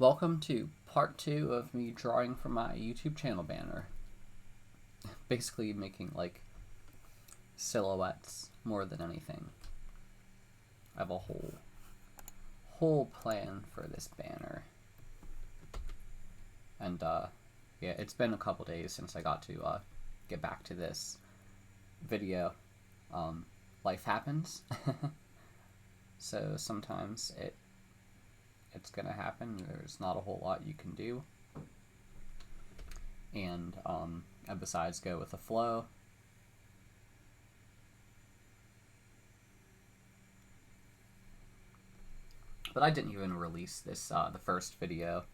Welcome to part 2 of me drawing for my YouTube channel banner. Basically making like silhouettes more than anything. I have a whole plan for this banner. And yeah, it's been a couple days since I got to get back to this video. Life happens. So sometimes it's gonna happen. There's not a whole lot you can do, and besides go with the flow. But I didn't even release this the first video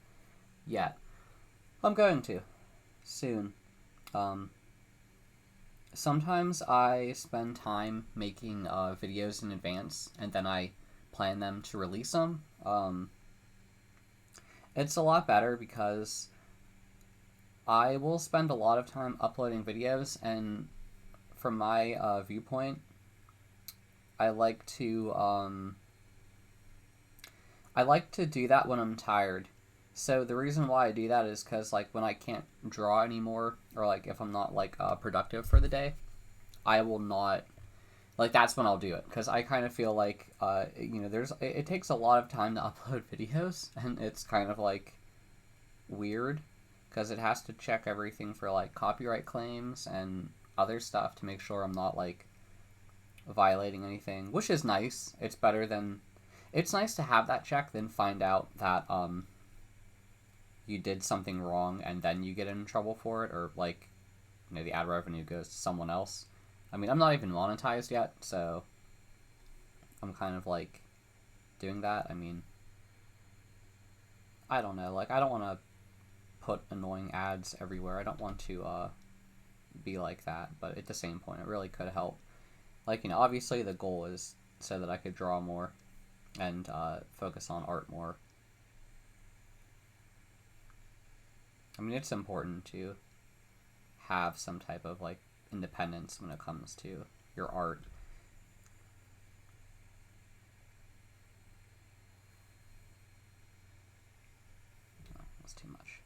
yet. I'm going to soon. Sometimes I spend time making videos in advance, and then I plan them to release them. It's a lot better because I will spend a lot of time uploading videos, and from my viewpoint, I like to do that when I'm tired. So the reason why I do that is because like when I can't draw anymore, or like if I'm not like productive for the day, I will not. Like, that's when I'll do it, because I kind of feel like, it takes a lot of time to upload videos, and it's kind of, like, weird, because it has to check everything for, like, copyright claims and other stuff to make sure I'm not, like, violating anything, which is nice. It's nice to have that check than find out that, you did something wrong and then you get in trouble for it, or, like, the ad revenue goes to someone else. I mean, I'm not even monetized yet, so I'm kind of, like, doing that. I mean, I don't know. Like, I don't want to put annoying ads everywhere. I don't want to be like that, but at the same point, it really could help. Like, obviously the goal is so that I could draw more and focus on art more. I mean, it's important to have some type of, like, independence when it comes to your art. Oh, that's too much.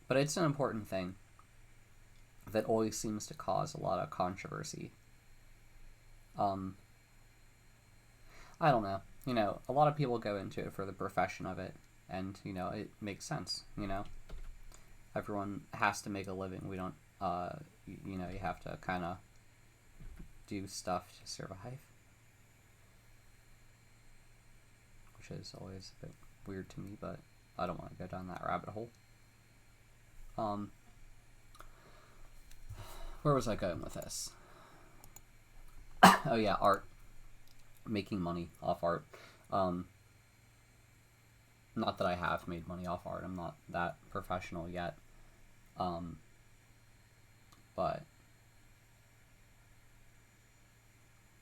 But it's an important thing that always seems to cause a lot of controversy. I don't know. A lot of people go into it for the profession of it, and, it makes sense, Everyone has to make a living. We don't, you have to kind of do stuff to survive. Which is always a bit weird to me, but I don't want to go down that rabbit hole. Where was I going with this? Oh yeah, art. Making money off art. Not that I have made money off art. I'm not that professional yet. But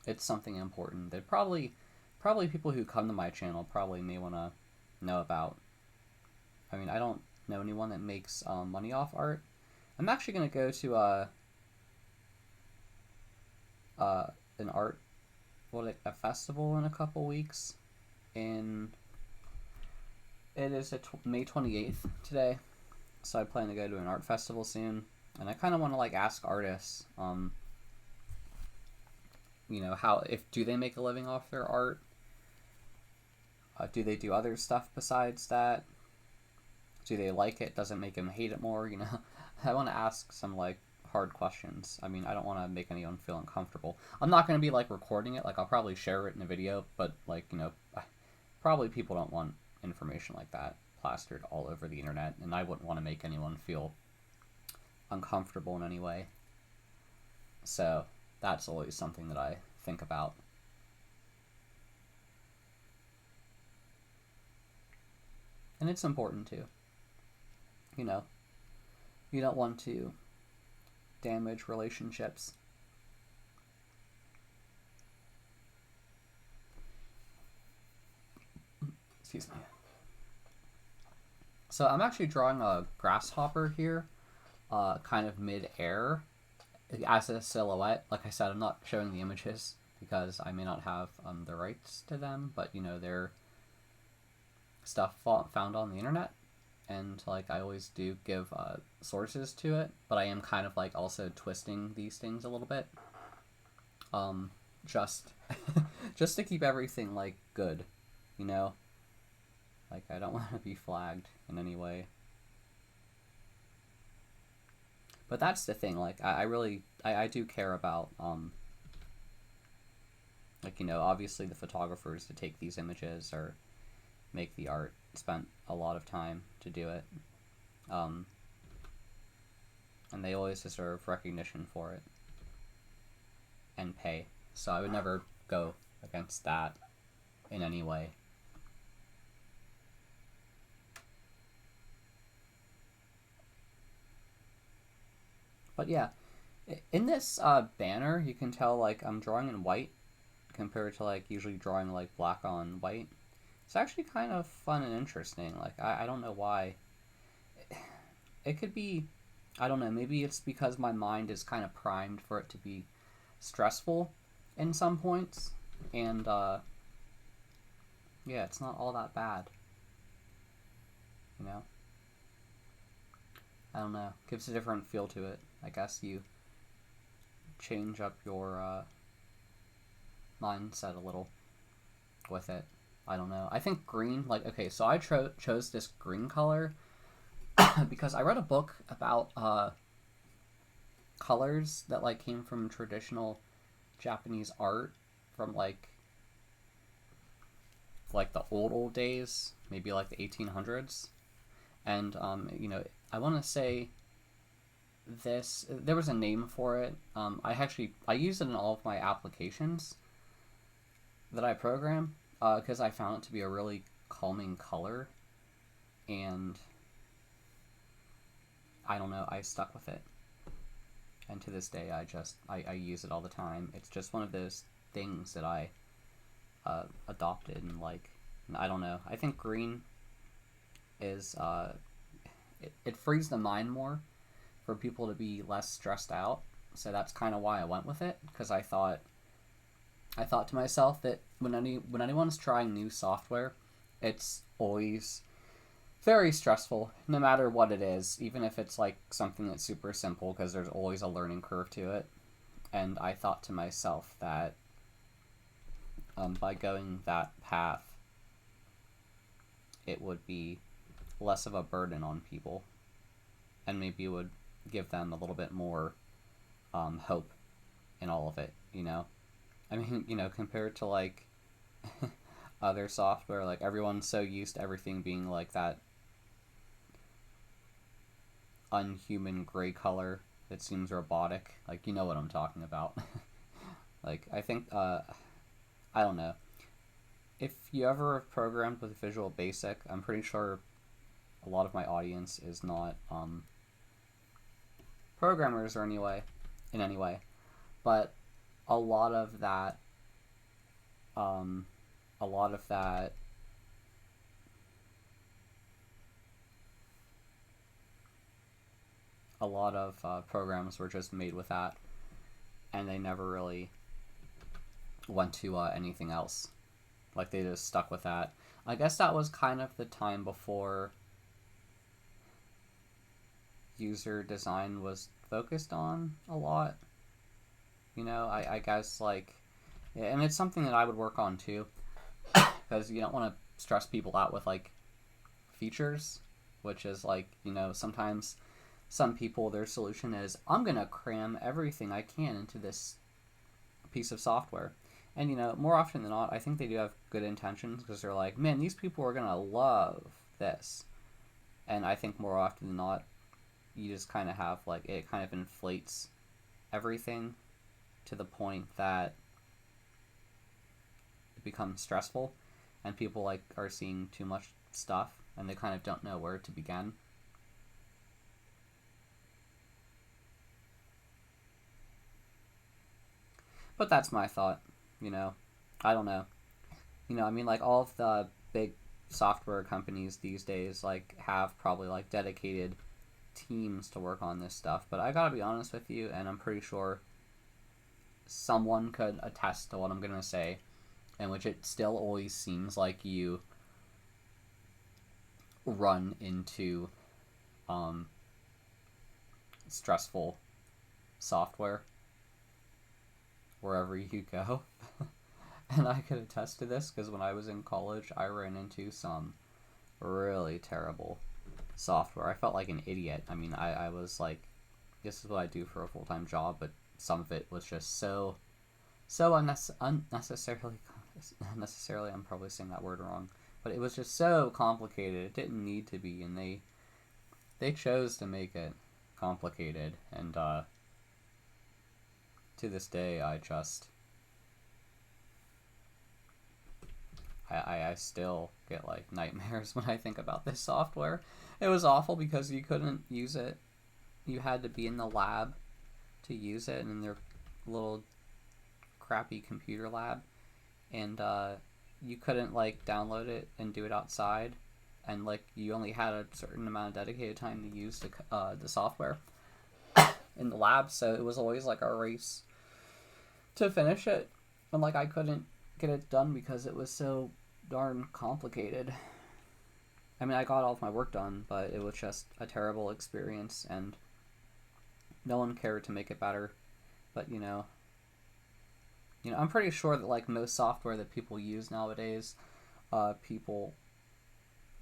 it's something important that probably people who come to my channel probably may want to know about. I mean, I don't know anyone that makes money off art. I'm actually going to go to an art, a festival in a couple weeks. It is May 28th today, so I plan to go to an art festival soon, and I kind of want to like ask artists, do they make a living off their art? Do they do other stuff besides that? Do they like it? Does it make them hate it more? I want to ask some like hard questions. I mean, I don't want to make anyone feel uncomfortable. I'm not going to be like recording it. Like, I'll probably share it in a video, but like, probably people don't want information like that plastered all over the internet, and I wouldn't want to make anyone feel uncomfortable in any way. So that's always something that I think about. And it's important too. You don't want to damage relationships. Excuse me. So I'm actually drawing a grasshopper here, kind of mid-air, as a silhouette. Like I said, I'm not showing the images because I may not have the rights to them, but they're stuff found on the internet, and like I always do give sources to it, but I am kind of like also twisting these things a little bit, just just to keep everything like good, you know. Like I don't want to be flagged in any way. But that's the thing. Like I really I do care about like, you know, obviously the photographers to take these images or make the art spent a lot of time to do it. And they always deserve recognition for it and pay. So I would never go against that in any way. But yeah, in this banner, you can tell like I'm drawing in white compared to like usually drawing like black on white. It's actually kind of fun and interesting. Like I don't know why. It could be, I don't know, maybe it's because my mind is kind of primed for it to be stressful in some points, and yeah, it's not all that bad, you know. I don't know, gives a different feel to it. I guess you change up your mindset a little with it. I don't know. I think green, like, okay, so I chose this green color because I read a book about colors that like came from traditional Japanese art from like the old days, maybe like the 1800s. And you know, I want to say this, there was a name for it. I use it in all of my applications that I program because I found it to be a really calming color, and I don't know, I stuck with it, and to this day I use it all the time. It's just one of those things that I adopted, and like, I don't know, I think green is it frees the mind more for people to be less stressed out. So that's kind of why I went with it, because I thought to myself that when anyone's trying new software, it's always very stressful, no matter what it is, even if it's like something that's super simple, because there's always a learning curve to it. And I thought to myself that by going that path, it would be less of a burden on people, and maybe it would give them a little bit more hope in all of it, you know? I mean, you know, compared to like other software, like everyone's so used to everything being like that unhuman gray color that seems robotic. Like, you know what I'm talking about. Like, I think, I don't know. If you ever have programmed with Visual Basic, I'm pretty sure a lot of my audience is not programmers or in any way, but a lot of that a lot of that a lot of programs were just made with that, and they never really went to anything else. Like, they just stuck with that. I guess that was kind of the time before user design was focused on a lot. You know, I guess, like, and it's something that I would work on too, because you don't want to stress people out with like features, which is like, you know, sometimes some people, their solution is, I'm gonna cram everything I can into this piece of software. And, you know, more often than not, I think they do have good intentions, because they're like, man, these people are gonna love this. And I think more often than not, you just kind of have like, it kind of inflates everything to the point that it becomes stressful, and people like are seeing too much stuff, and they kind of don't know where to begin. But that's my thought, you know. I don't know. You know, I mean, like, all of the big software companies these days, like, have probably, like, dedicated teams to work on this stuff. But I gotta be honest with you, and I'm pretty sure someone could attest to what I'm gonna say, in which it still always seems like you run into stressful software wherever you go. And I could attest to this because when I was in college, I ran into some really terrible software. I felt like an idiot. I mean, I was like, this is what I do for a full-time job, but some of it was just so unnecessarily, I'm probably saying that word wrong, but it was just so complicated. It didn't need to be, and they chose to make it complicated, and to this day, I still get like nightmares when I think about this software. It was awful because you couldn't use it. You had to be in the lab to use it, and in their little crappy computer lab, and you couldn't like download it and do it outside, and like you only had a certain amount of dedicated time to use the software in the lab, so it was always like a race to finish it, and like I couldn't get it done because it was so darn complicated. I mean, I got all of my work done, but it was just a terrible experience, and no one cared to make it better. But you know, I'm pretty sure that like most software that people use nowadays, people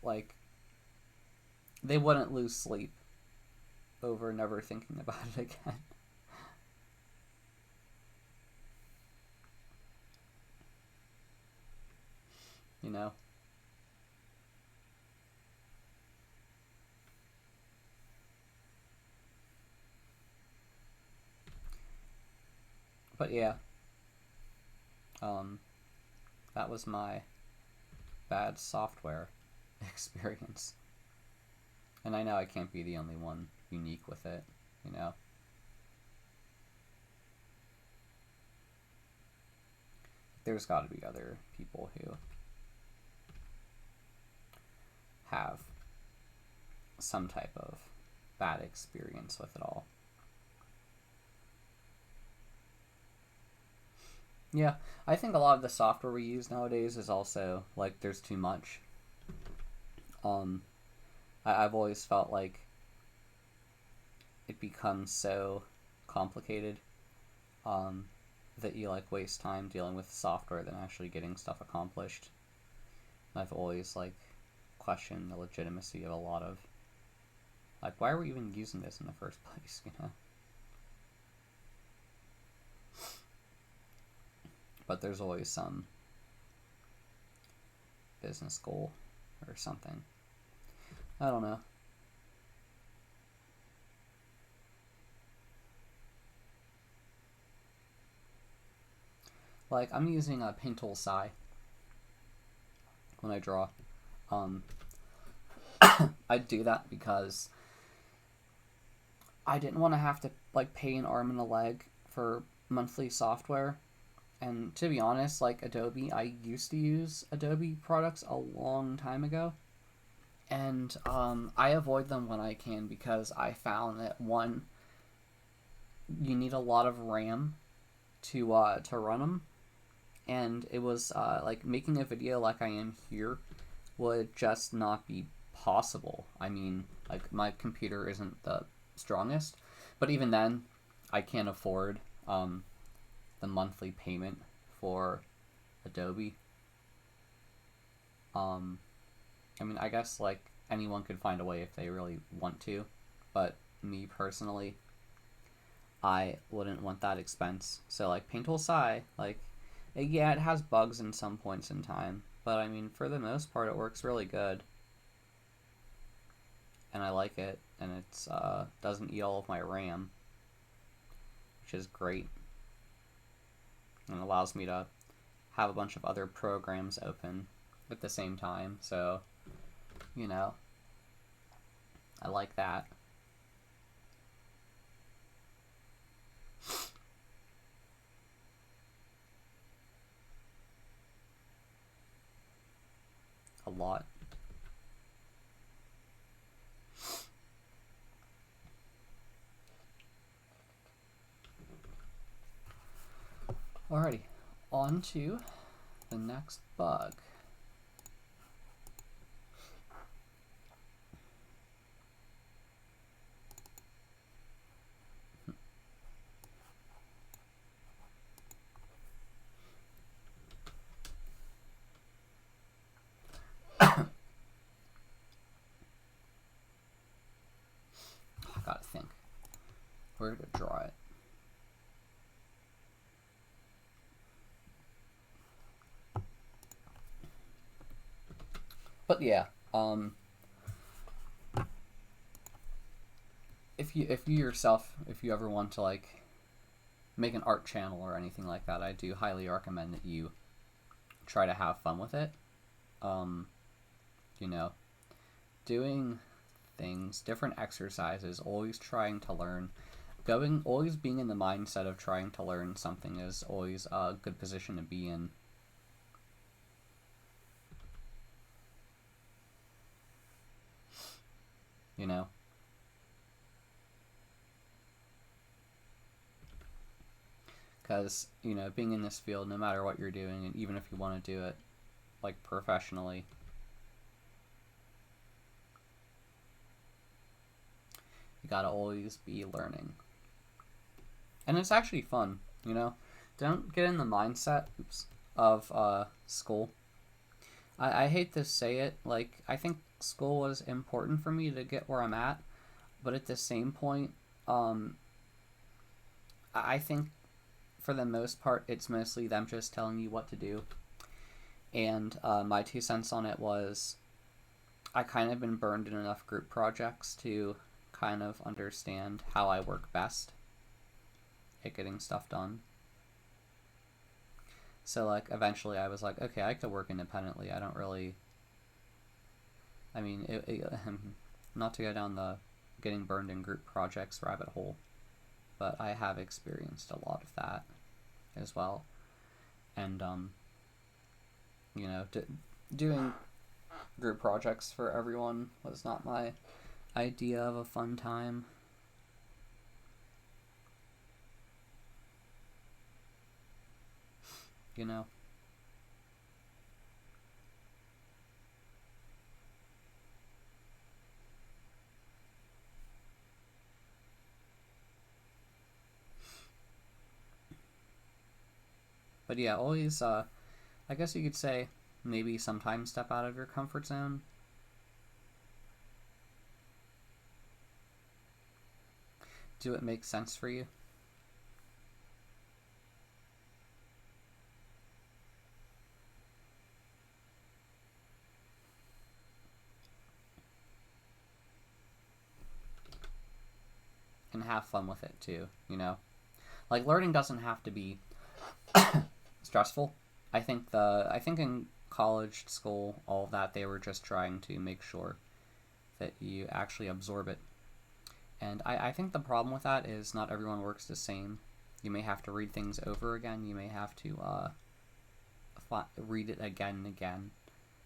like they wouldn't lose sleep over never thinking about it again. You know? But yeah. That was my bad software experience. And I know I can't be the only one unique with it, you know? There's got to be other people who have some type of bad experience with it all. Yeah, I think a lot of the software we use nowadays is also, like, there's too much. I've always felt like it becomes so complicated that you, like, waste time dealing with software than actually getting stuff accomplished. And I've always, like, questioned the legitimacy of a lot of, like, why are we even using this in the first place, you know? But there's always some business goal or something. I don't know. Like, I'm using a paint tool Psi when I draw. I do that because I didn't want to have to, like, pay an arm and a leg for monthly software. And to be honest, like Adobe, I used to use Adobe products a long time ago. And I avoid them when I can because I found that, one, you need a lot of RAM to run them. And it was like making a video like I am here would just not be possible. I mean, like, my computer isn't the strongest, but even then, I can't afford the monthly payment for Adobe. I mean, I guess, like, anyone could find a way if they really want to, but me personally, I wouldn't want that expense. So, like, Paint Tool Psi, like, yeah, it has bugs in some points in time, but I mean, for the most part, it works really good. And I like it, and it's doesn't eat all of my RAM, which is great. And allows me to have a bunch of other programs open at the same time, so, you know, I like that. A lot. Alrighty, on to the next bug. Where to draw it? But yeah, if you yourself, if you ever want to like make an art channel or anything like that, I do highly recommend that you try to have fun with it. You know, doing things, different exercises, always trying to learn. Always being in the mindset of trying to learn something is always a good position to be in. You know? Because, you know, being in this field, no matter what you're doing, and even if you want to do it, like, professionally, you gotta always be learning. And it's actually fun, you know? Don't get in the mindset of school. I hate to say it, like, I think school was important for me to get where I'm at, but at the same point, I think for the most part, it's mostly them just telling you what to do. And my 2 cents on it was I kind of been burned in enough group projects to kind of understand how I work best at getting stuff done. So, like, eventually I was like, okay, I could work independently. I don't really... I mean, not to go down the getting burned in group projects rabbit hole, but I have experienced a lot of that as well. And, you know, doing group projects for everyone was not my idea of a fun time. You know? But yeah, always, I guess you could say, maybe sometimes step out of your comfort zone. Do it make sense for you? And have fun with it too, you know? Like, learning doesn't have to be stressful. I think in college, school, all of that, they were just trying to make sure that you actually absorb it. And I think the problem with that is not everyone works the same. You may have to read things over again. You may have to read it again and again.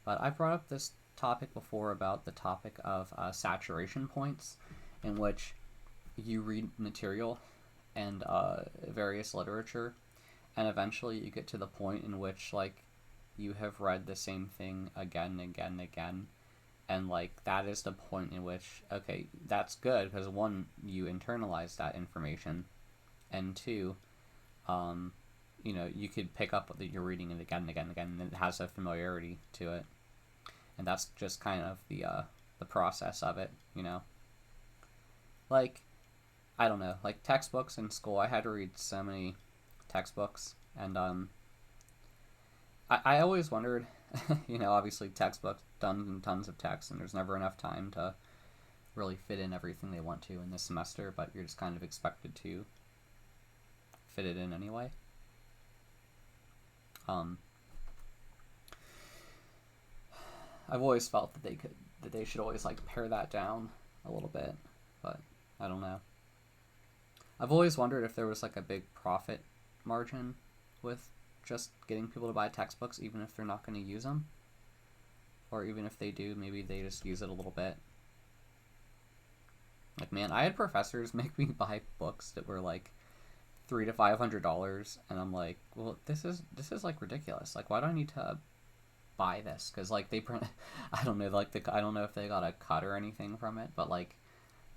But I've brought up this topic before about the topic of saturation points, in which you read material and various literature, and eventually you get to the point in which, like, you have read the same thing again and again and again, and, like, that is the point in which, okay, that's good, because one, you internalize that information, and two, you know, you could pick up that you're reading it again and again and again, and it has a familiarity to it, and that's just kind of the process of it, you know? Like, I don't know, like, textbooks in school, I had to read so many textbooks, and I always wondered, you know, obviously textbooks, tons and tons of text, and there's never enough time to really fit in everything they want to in this semester, but you're just kind of expected to fit it in anyway. I've always felt that they should always, like, pare that down a little bit, but I don't know. I've always wondered if there was, like, a big profit margin with just getting people to buy textbooks, even if they're not going to use them. Or even if they do, maybe they just use it a little bit. Like, man, I had professors make me buy books that were, like, $300 to $500, and I'm like, well, this is like ridiculous. Like, why do I need to buy this? Because, like, they print, I don't know, like, I don't know if they got a cut or anything from it, but, like,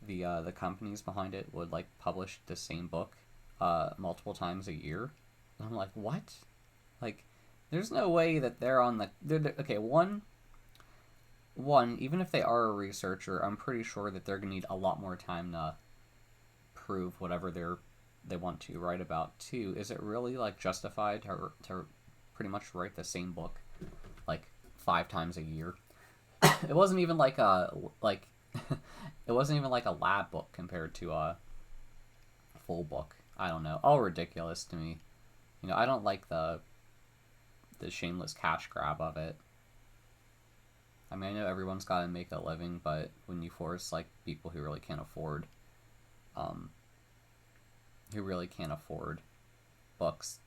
the companies behind it would, like, publish the same book multiple times a year, and I'm like, what? Like, there's no way that they're on the okay, one, even if they are a researcher, I'm pretty sure that they're gonna need a lot more time to prove whatever they want to write about too, is it really like justified to pretty much write the same book like 5 times a year? It wasn't even like a it wasn't even like a lab book compared to a full book. I don't know. All ridiculous to me. You know, I don't like the shameless cash grab of it. I mean, I know everyone's got to make a living, but when you force like people who really can't afford books,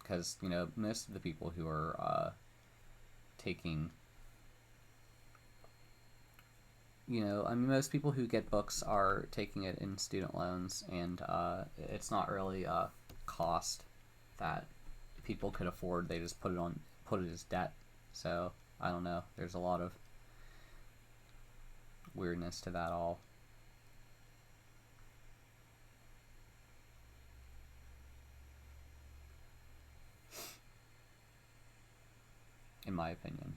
because you know most of the people who are taking, you know, I mean most people who get books are taking it in student loans, and it's not really a cost that people could afford. They just put it as debt. So I don't know, there's a lot of weirdness to that all. In my opinion.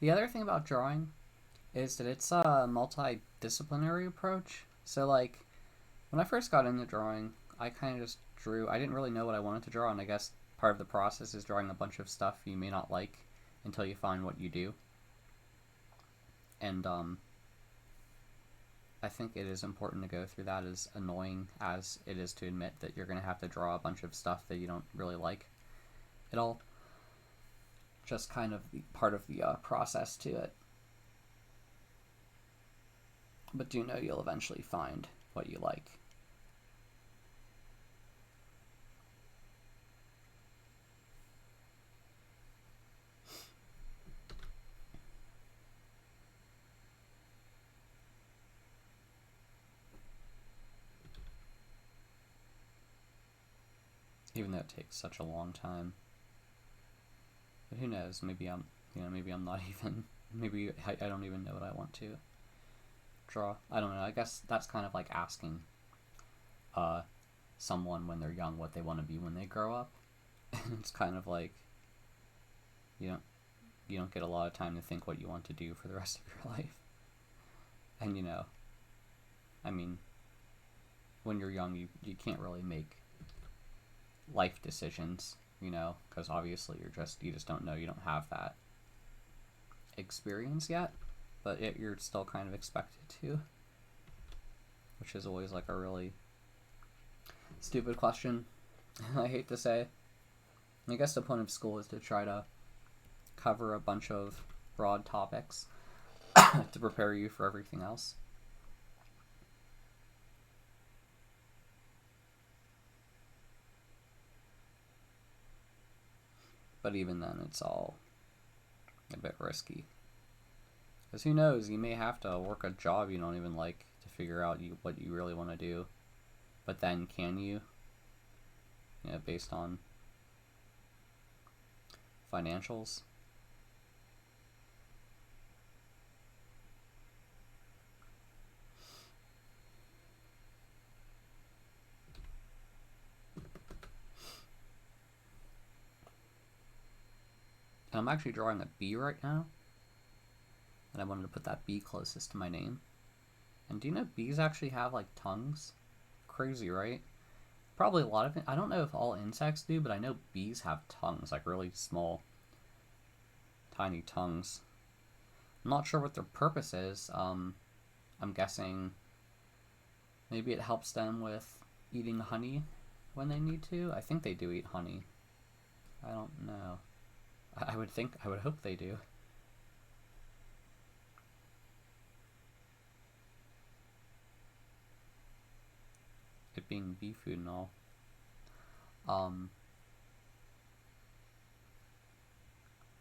The other thing about drawing is that it's a multidisciplinary approach. So like when I first got into drawing, I kind of just drew. I didn't really know what I wanted to draw, and I guess part of the process is drawing a bunch of stuff you may not like until you find what you do. And I think it is important to go through that, as annoying as it is to admit that you're going to have to draw a bunch of stuff that you don't really like at all. Just kind of part of the process to it. But do know you'll eventually find what you like. Even though it takes such a long time. But who knows? Maybe I'm not even. Maybe I don't even know what I want to draw. I don't know. I guess that's kind of like asking someone when they're young what they want to be when they grow up. It's kind of like you don't get a lot of time to think what you want to do for the rest of your life. And you know, I mean, when you're young, you can't really make life decisions, you know, because obviously you just don't know. You don't have that experience yet, but you're still kind of expected to, which is always like a really stupid question. I hate to say. I guess the point of school is to try to cover a bunch of broad topics to prepare you for everything else. But even then, it's all a bit risky. Because who knows, you may have to work a job you don't even like to figure out what you really want to do. But then can you? You know, based on financials. And I'm actually drawing a bee right now. And I wanted to put that bee closest to my name. And do you know bees actually have like tongues? Crazy, right? Probably a lot of it. I don't know if all insects do, but I know bees have tongues, like really small, tiny tongues. I'm not sure what their purpose is. I'm guessing maybe it helps them with eating honey when they need to. I think they do eat honey. I don't know. I would hope they do. It being bee food and all.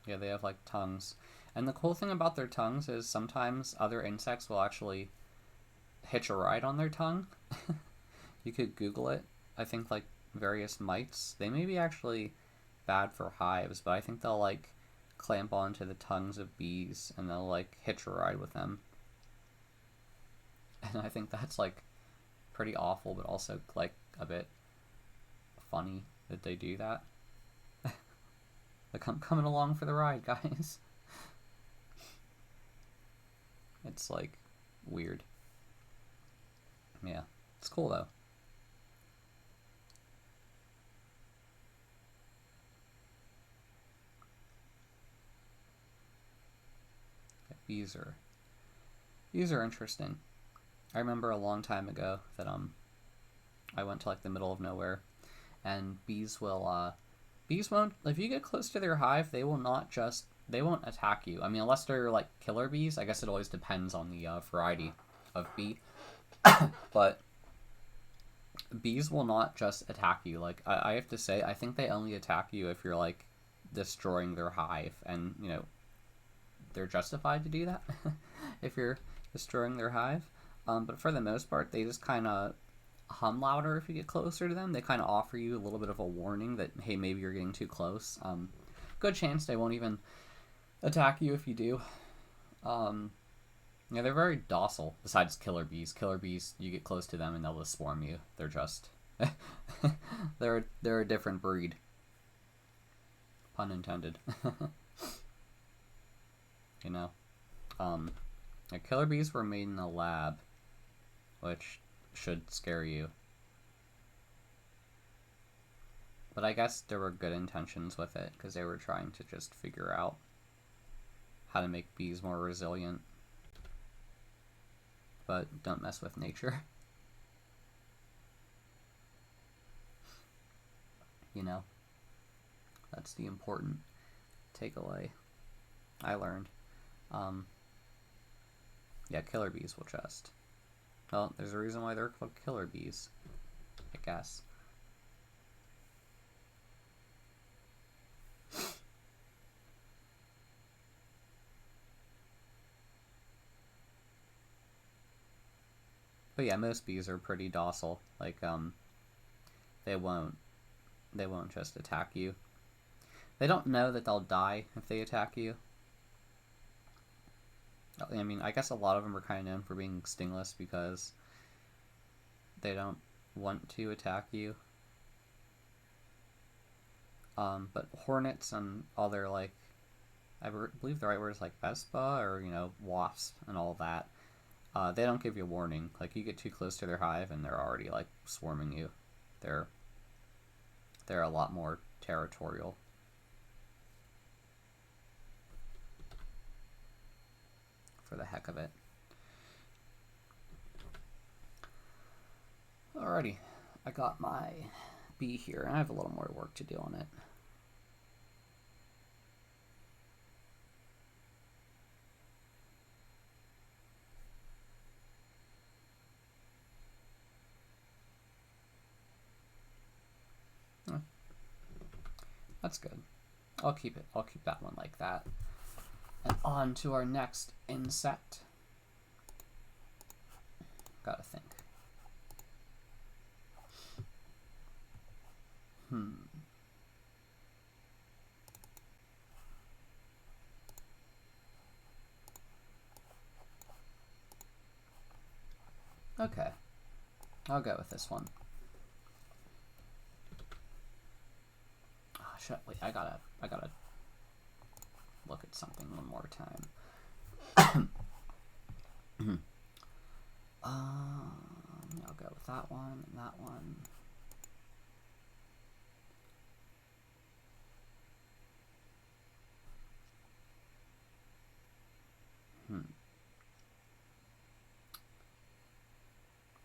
Yeah, they have like tongues. And the cool thing about their tongues is sometimes other insects will actually hitch a ride on their tongue. You could Google it. I think like various mites, they may be actually bad for hives, but I think they'll like clamp onto the tongues of bees and they'll like hitch a ride with them. And I think that's like pretty awful, but also like a bit funny that they do that. Like, I'm coming along for the ride, guys. It's like weird. Yeah, it's cool though. Bees are interesting. I remember a long time ago that I went to like the middle of nowhere, and bees won't, if you get close to their hive, they won't attack you. I mean, unless they're like killer bees. I guess it always depends on the variety of bee. But bees will not just attack you. Like, I have to say, I think they only attack you if you're like destroying their hive, and they're justified to do that if you're destroying their hive. But for the most part, they just kind of hum louder if you get closer to them. They kind of offer you a little bit of a warning that, hey, maybe you're getting too close. Good chance they won't even attack you if you do. Yeah, they're very docile, besides killer bees. Killer bees, you get close to them and they'll just swarm you. They're just... they're a different breed. Pun intended. Killer bees were made in a lab, which should scare you. But I guess there were good intentions with it, because they were trying to just figure out how to make bees more resilient. But don't mess with nature. That's the important takeaway I learned. Yeah, killer bees will just... Well, there's a reason why they're called killer bees, I guess. But yeah, most bees are pretty docile. Like, they won't just attack you. They don't know that they'll die if they attack you. I mean, I guess a lot of them are kind of known for being stingless because they don't want to attack you. But hornets and other, like, I believe the right word is like Vespa or, wasps and all that. They don't give you a warning. Like, you get too close to their hive and they're already, like, swarming you. They're a lot more territorial. For the heck of it. Alrighty, I got my bee here, and I have a little more work to do on it. That's good. I'll keep that one like that. And on to our next insect. Gotta think. Okay. I'll go with this one. Oh, shit, wait, I gotta look at something one more time. I'll go with that one and that one.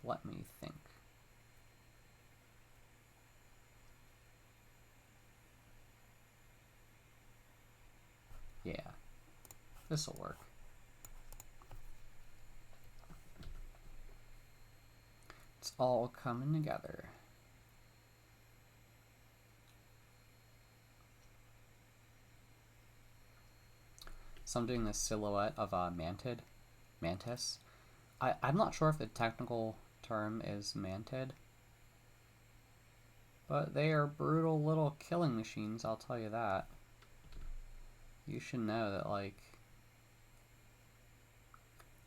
Let me think. Yeah, this'll work. It's all coming together. So I'm doing this silhouette of a mantis. I'm not sure if the technical term is mantid, but they are brutal little killing machines, I'll tell you that. You should know that, like,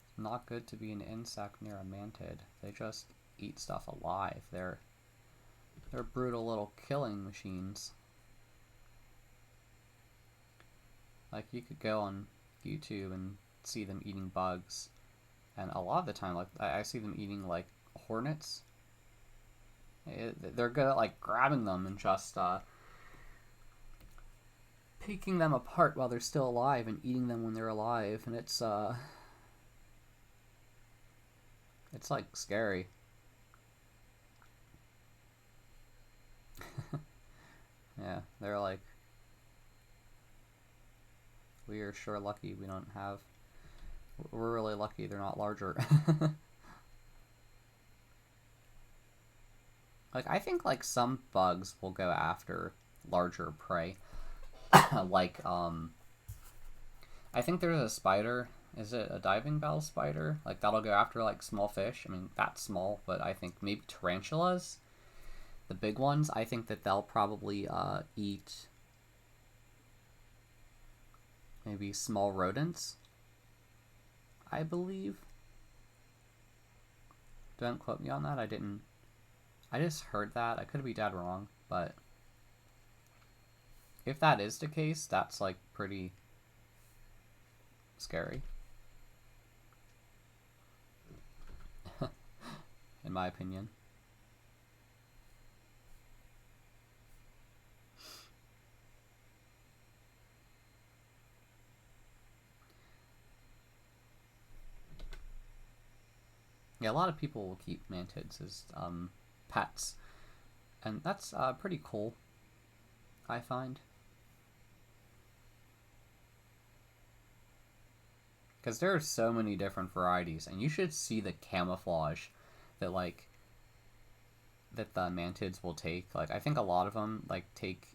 it's not good to be an insect near a mantid. They just eat stuff alive. They're brutal little killing machines. Like, you could go on YouTube and see them eating bugs, and a lot of the time, like, I see them eating, like, hornets. They're good at, like, grabbing them and just picking them apart while they're still alive and eating them when they're alive, and it's like scary. Yeah, they're like, we are sure lucky we don't have, we're really lucky they're not larger. Like, I think, like, some bugs will go after larger prey. Like, I think there's a spider, is it a diving bell spider? Like, that'll go after, like, small fish. I mean, that's small, but I think maybe tarantulas, the big ones, I think that they'll probably eat maybe small rodents, I believe. Don't quote me on that. I just heard that. I could be dead wrong, but if that is the case, that's, like, pretty scary. In my opinion. Yeah, a lot of people will keep mantids as pets, and that's pretty cool, I find. Because there are so many different varieties, and you should see the camouflage that, like, that the mantids will take. Like, I think a lot of them, like, take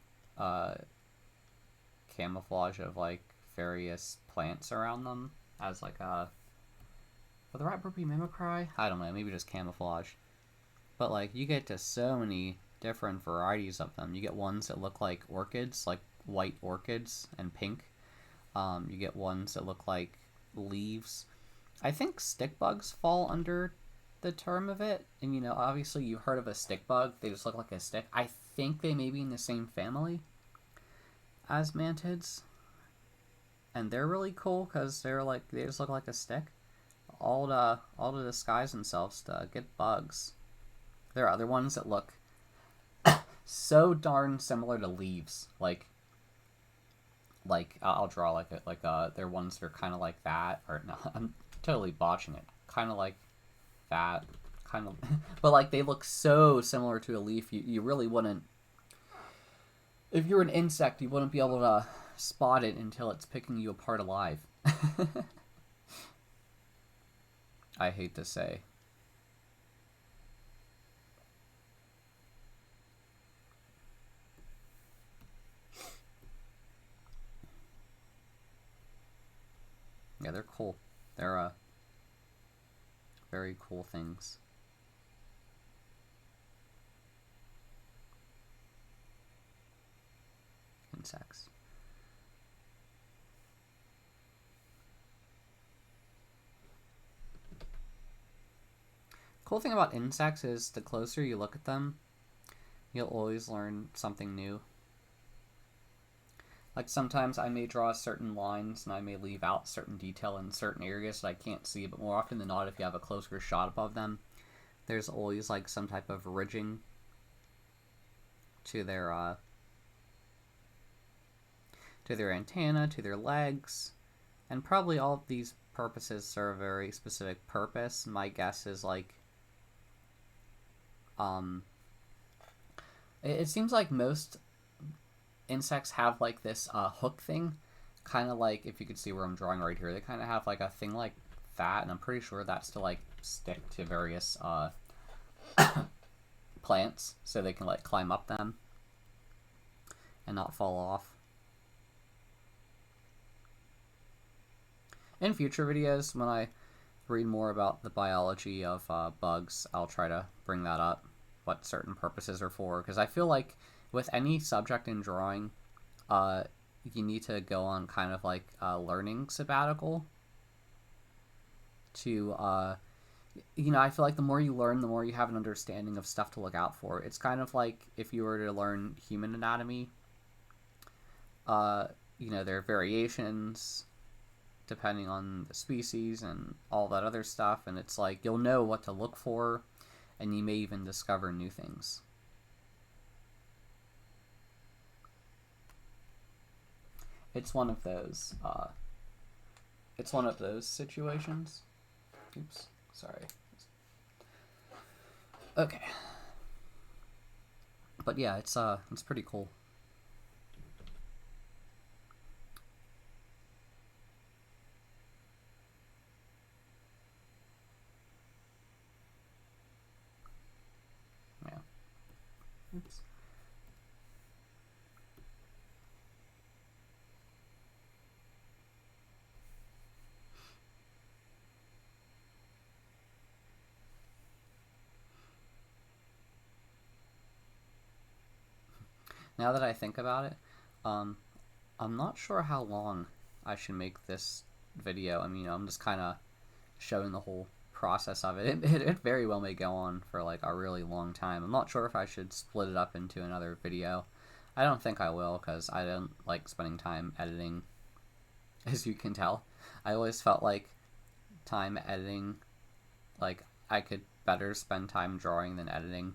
camouflage of, like, various plants around them as, like, would the rat bird be mimicry? I don't know, maybe just camouflage. But, like, you get to so many different varieties of them. You get ones that look like orchids, like white orchids and pink. You get ones that look like leaves. I think stick bugs fall under the term of it. And, you know, obviously you've heard of a stick bug. They just look like a stick. I think they may be in the same family as mantids. And they're really cool because they're like, they just look like a stick. All to disguise themselves to get bugs. There are other ones that look so darn similar to leaves. Like I'll draw they're ones that are kind of like that, or no, I'm totally botching it. Kind of like that, kind of, but like they look so similar to a leaf. You really wouldn't, if you're an insect, you wouldn't be able to spot it until it's picking you apart alive. I hate to say. Yeah, they're cool. They're very cool things. Insects. Cool thing about insects is the closer you look at them, you'll always learn something new. Like, sometimes I may draw certain lines and I may leave out certain detail in certain areas that I can't see, but more often than not, if you have a closer shot above them, there's always, like, some type of ridging to their antenna, to their legs, and probably all of these purposes serve a very specific purpose. My guess is, like, it seems like most insects have, like, this hook thing, kind of like, if you could see where I'm drawing right here, they kind of have, like, a thing like that, and I'm pretty sure that's to, like, stick to various plants, so they can, like, climb up them and not fall off. In future videos, when I read more about the biology of bugs, I'll try to bring that up, what certain purposes are for, because I feel like with any subject in drawing, you need to go on kind of like a learning sabbatical to, I feel like the more you learn, the more you have an understanding of stuff to look out for. It's kind of like if you were to learn human anatomy, there are variations depending on the species and all that other stuff, and it's like you'll know what to look for, and you may even discover new things. It's one of those situations. Oops, sorry. Okay. But yeah, it's pretty cool. Yeah. Oops. Now that I think about it, I'm not sure how long I should make this video. I mean, I'm just kind of showing the whole process of it. It very well may go on for like a really long time. I'm not sure if I should split it up into another video. I don't think I will, because I don't like spending time editing, as you can tell. I always felt like time editing, like I could better spend time drawing than editing.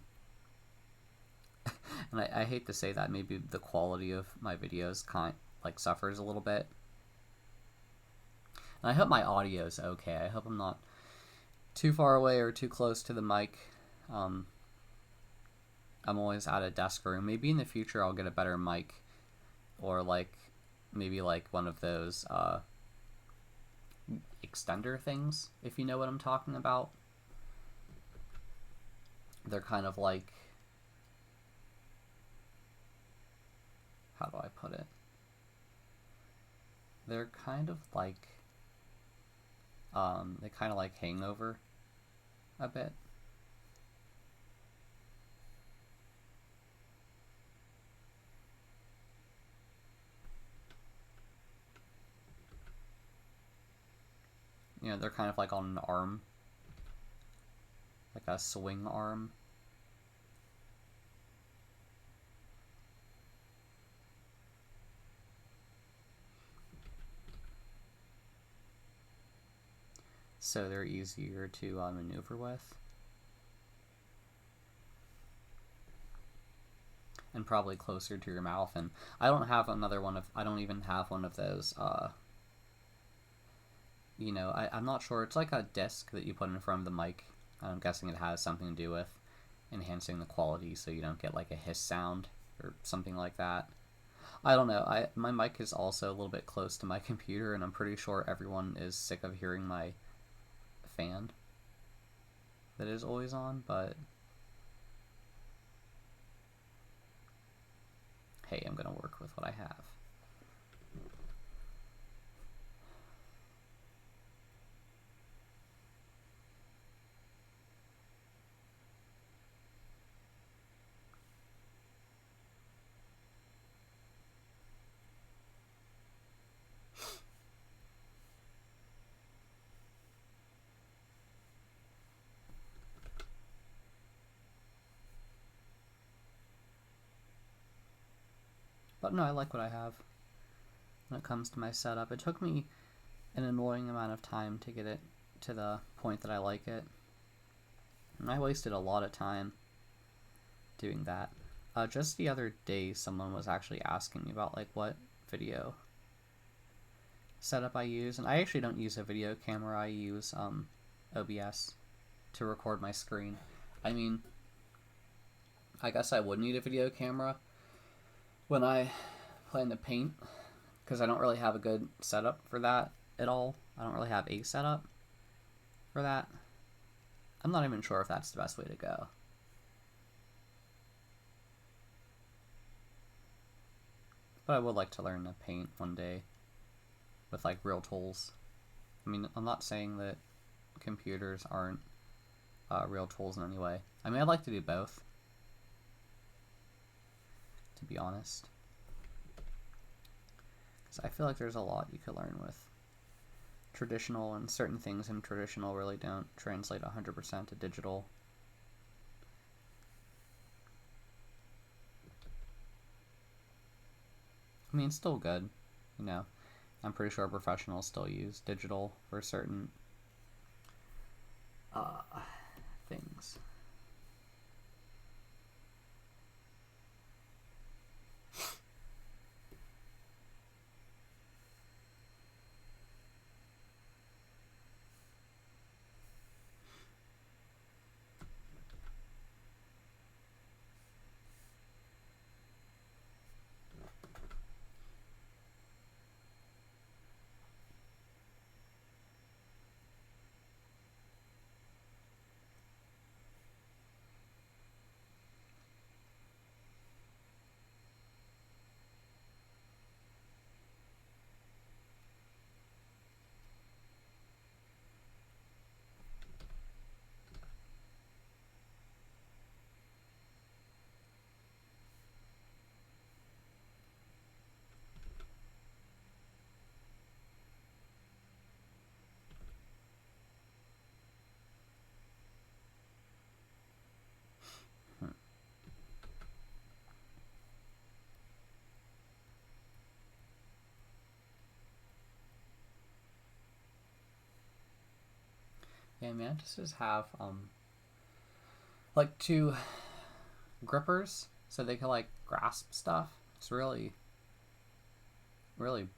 And I hate to say that, maybe the quality of my videos suffers a little bit. And I hope my audio is okay. I hope I'm not too far away or too close to the mic. I'm always at a desk room. Maybe in the future I'll get a better mic, or maybe one of those extender things, if you know what I'm talking about. They're kind of like, how do I put it? They're kind of like, they kind of like hang over a bit. They're kind of like on an arm, like a swing arm. So they're easier to maneuver with. And probably closer to your mouth. And I don't have another one of, I don't even have one of those, I'm not sure. It's like a disc that you put in front of the mic. I'm guessing it has something to do with enhancing the quality so you don't get like a hiss sound or something like that. I don't know. My mic is also a little bit close to my computer, and I'm pretty sure everyone is sick of hearing my fan that is always on, but hey, I'm gonna work with what I have. But no, I like what I have when it comes to my setup. It took me an annoying amount of time to get it to the point that I like it. And I wasted a lot of time doing that. Just the other day, someone was actually asking me about what video setup I use. And I actually don't use a video camera. I use OBS to record my screen. I mean, I guess I would need a video camera when I plan to paint, because I don't really have a good setup for that at all. I don't really have a setup for that. I'm not even sure if that's the best way to go. But I would like to learn to paint one day with real tools. I mean, I'm not saying that computers aren't real tools in any way. I mean, I'd like to do both, to be honest, because I feel like there's a lot you could learn with traditional, and certain things in traditional really don't translate 100% to digital. I mean, it's still good, you know. I'm pretty sure professionals still use digital for certain things. Yeah, mantises have like two grippers, so they can like grasp stuff. It's really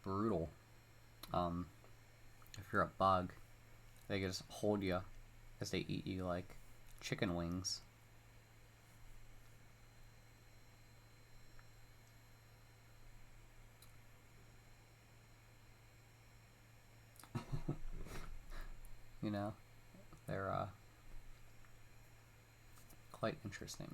brutal. If you're a bug, they can just hold you as they eat you like chicken wings. You know, they're quite interesting.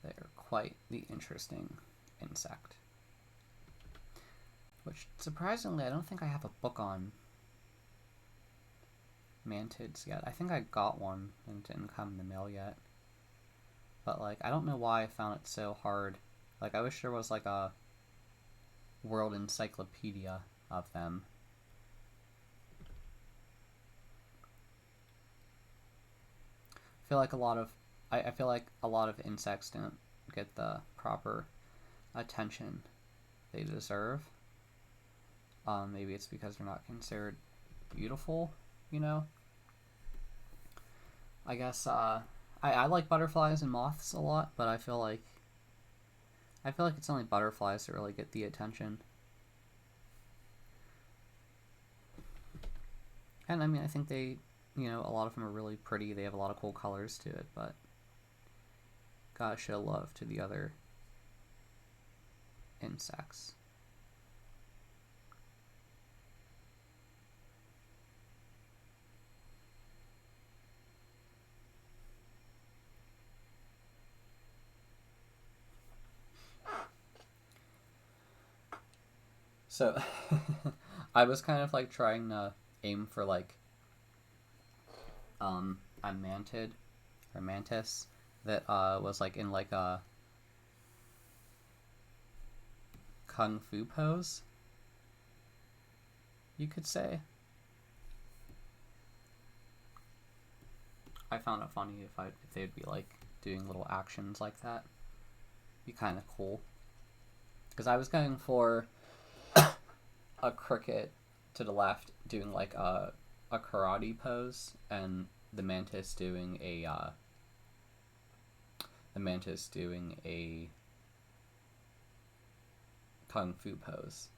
They're quite the interesting insect. Which, surprisingly, I don't think I have a book on mantids yet. I think I got one and it didn't come in the mail yet. But, like, I don't know why I found it so hard. Like, I wish there was, like, a world encyclopedia of them. I feel like I feel like a lot of insects don't get the proper attention they deserve. Maybe it's because they're not considered beautiful, you know? I guess, I like butterflies and moths a lot, but I feel like it's only butterflies that really get the attention. And I mean, I think they, you know, a lot of them are really pretty. They have a lot of cool colors to it, but gotta show love to the other insects. So, I was kind of like trying to aim for like a mantid or mantis that was like in like a kung fu pose, you could say. I found it funny if they'd be like doing little actions like that. Be kind of cool. Because I was going for a cricket to the left doing like a karate pose, and the mantis doing a kung fu pose.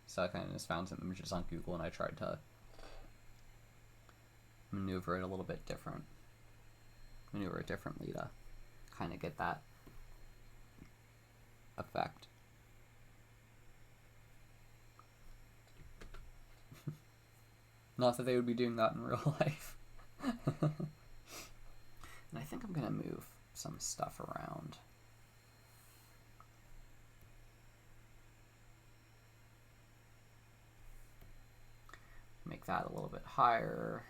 So I kind of just found some images on Google and I tried to maneuver it a little bit different. Maneuver it differently to kind of get that effect. Not that they would be doing that in real life. And I think I'm going to move some stuff around. Make that a little bit higher.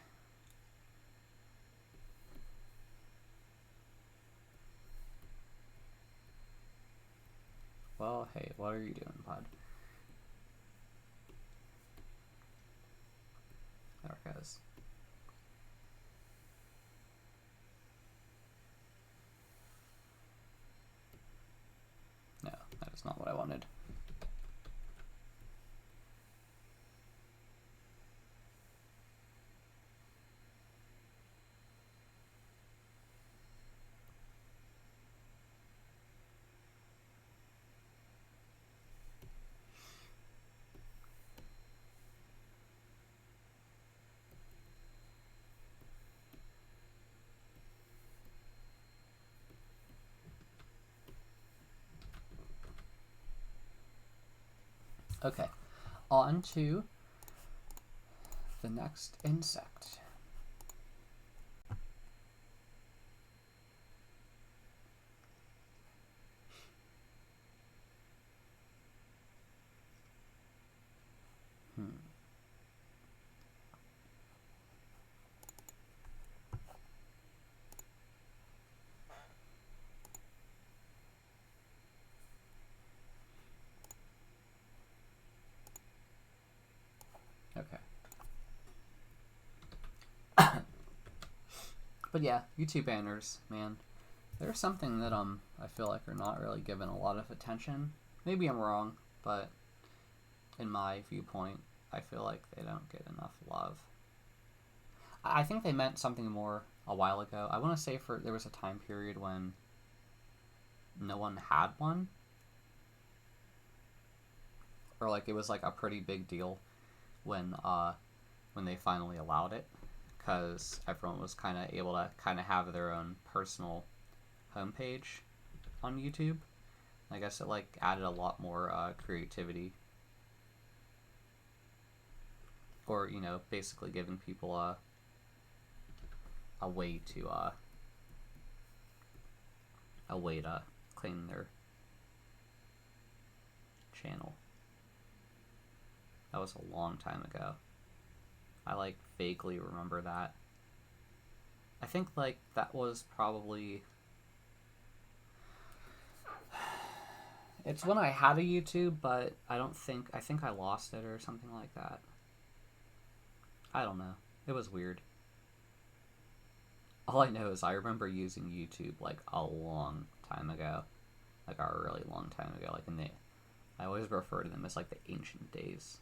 Well, hey, what are you doing, bud? There it goes. No, that is not what I wanted. Okay, on to the next insect. Okay. But yeah, YouTube banners, man. They're something that I feel like are not really given a lot of attention. Maybe I'm wrong, but in my viewpoint, I feel like they don't get enough love. I think they meant something more a while ago. I want to say there was a time period when no one had one. Or like it was like a pretty big deal when they finally allowed it, because everyone was kind of able to kind of have their own personal homepage on YouTube. I guess it like added a lot more creativity, or you know, basically giving people a way to claim their channel. That was a long time ago. I like vaguely remember that. I think like that was probably, it's when I had a YouTube, but I think I lost it or something like that. I don't know. It was weird. All I know is I remember using YouTube like a long time ago. Like a really long time ago. Like I always refer to them as like the ancient days.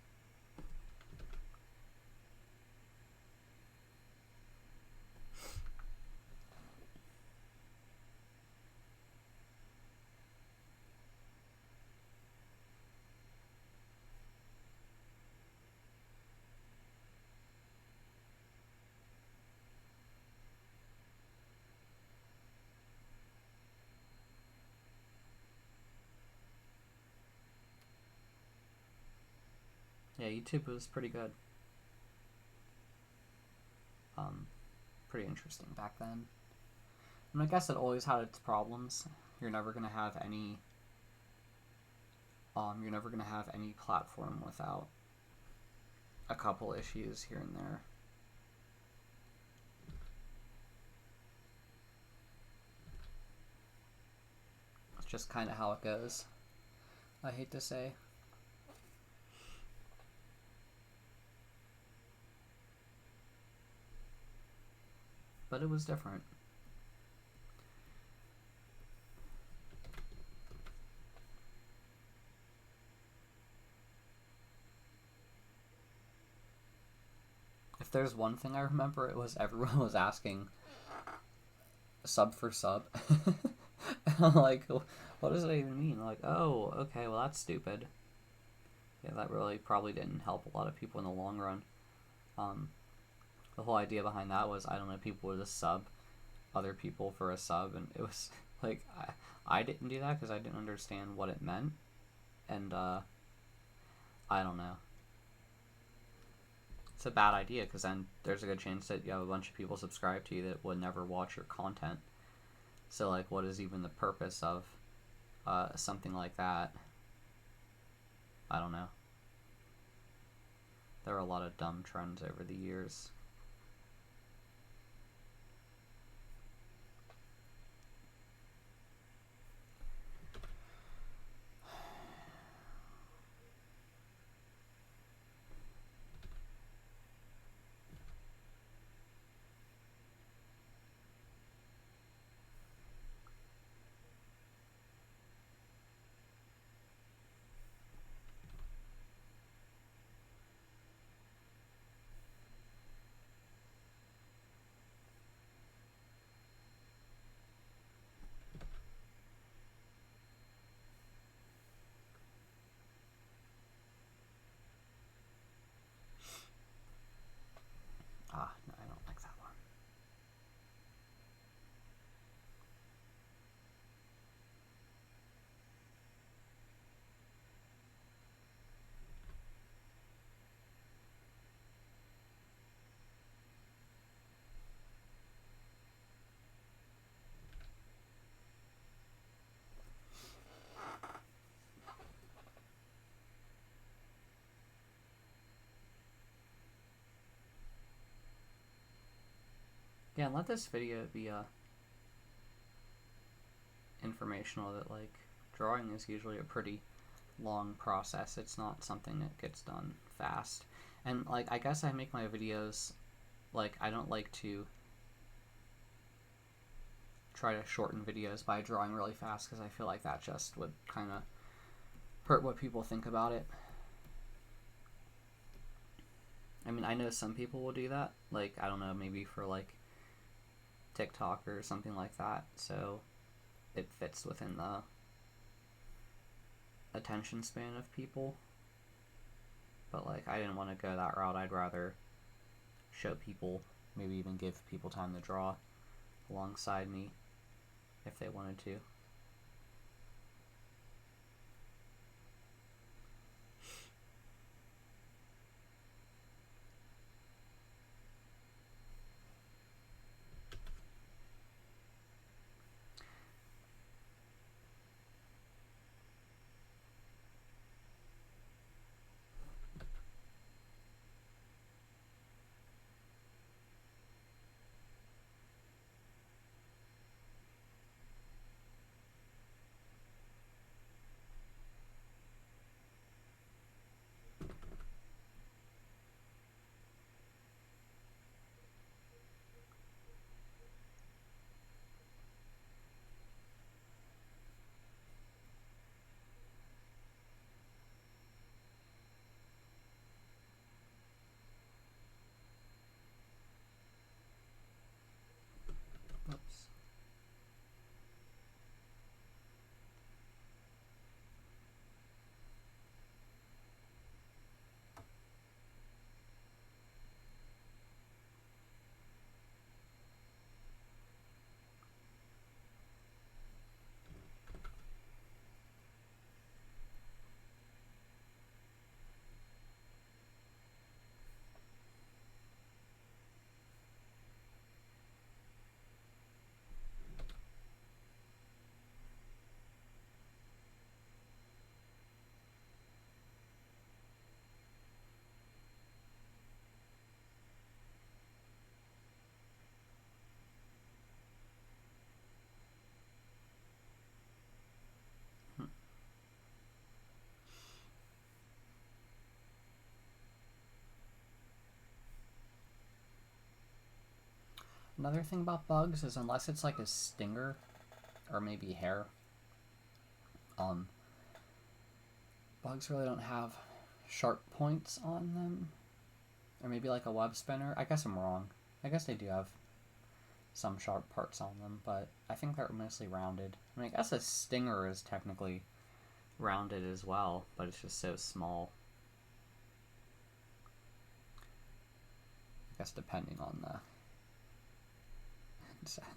Yeah, YouTube was pretty good. Pretty interesting back then. And I guess it always had its problems. You're never gonna have any platform without a couple issues here and there. It's just kind of how it goes, I hate to say. But it was different. If there's one thing I remember, it was everyone was asking sub for sub. And I'm like, what does that even mean? Like, oh, okay, well that's stupid. Yeah, that really probably didn't help a lot of people in the long run. The whole idea behind that was, I don't know, people would just sub other people for a sub, and it was like, I didn't do that because I didn't understand what it meant, and I don't know. it's a bad idea, because then there's a good chance that you have a bunch of people subscribe to you that would never watch your content. So, like, what is even the purpose of something like that? I don't know. There are a lot of dumb trends over the years. Ah, no, I don't like that one. Yeah, and let this video be informational, that like drawing is usually a pretty long process. It's not something that gets done fast. And like, I guess I make my videos, like, I don't like to try to shorten videos by drawing really fast, because I feel like that just would kind of hurt what people think about it. I mean, I know some people will do that, like, I don't know, maybe for like TikTok or something like that, so it fits within the attention span of people. But like, I didn't want to go that route. I'd rather show people, maybe even give people time to draw alongside me if they wanted to. Oops. Another thing about bugs is, unless it's like a stinger or maybe hair, bugs really don't have sharp points on them. Or maybe like a web spinner. I guess I'm wrong. I guess they do have some sharp parts on them, but I think they're mostly rounded. I mean, I guess a stinger is technically rounded as well, but it's just so small. I guess depending on the insect.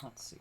Let's see.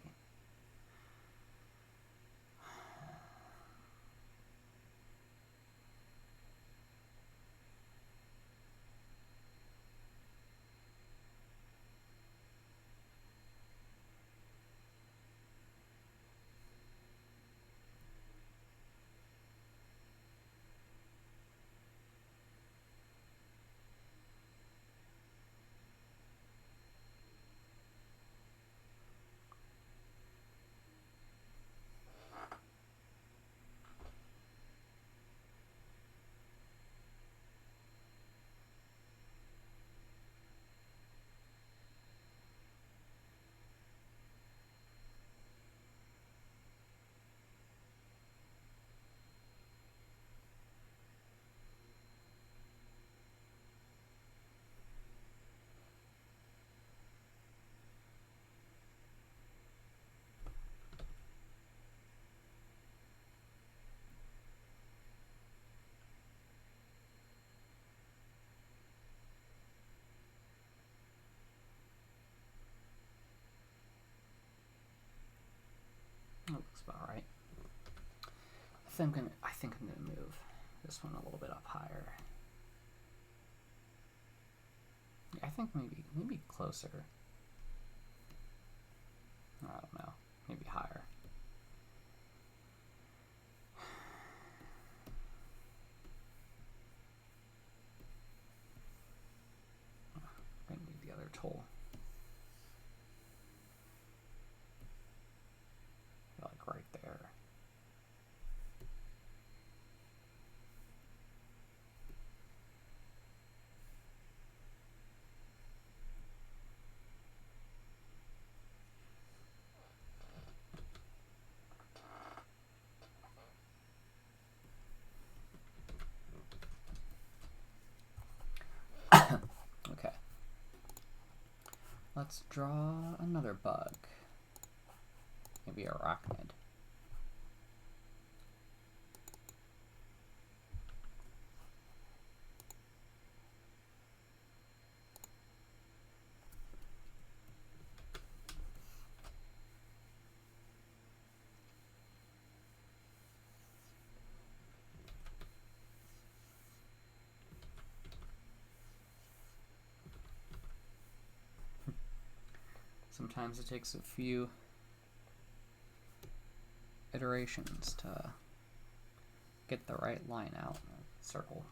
That looks about right. I think I'm gonna move this one a little bit up higher. I think maybe closer. I don't know. Maybe higher. I'm gonna need the other tool. Like right there. Okay. Let's draw another bug. Maybe arachnid. Sometimes it takes a few iterations to get the right line out in a circle.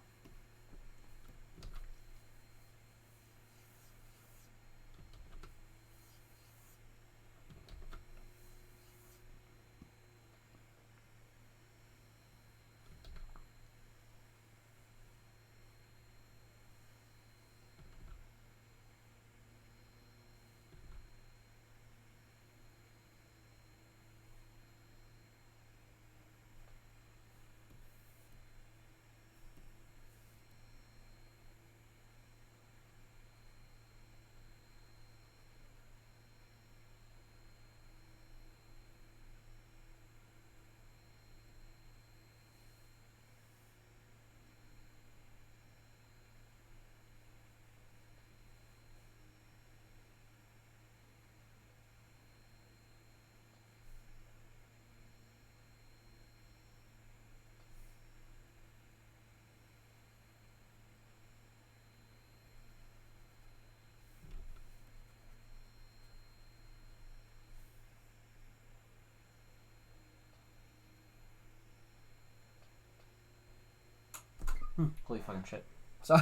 Holy fucking shit. So,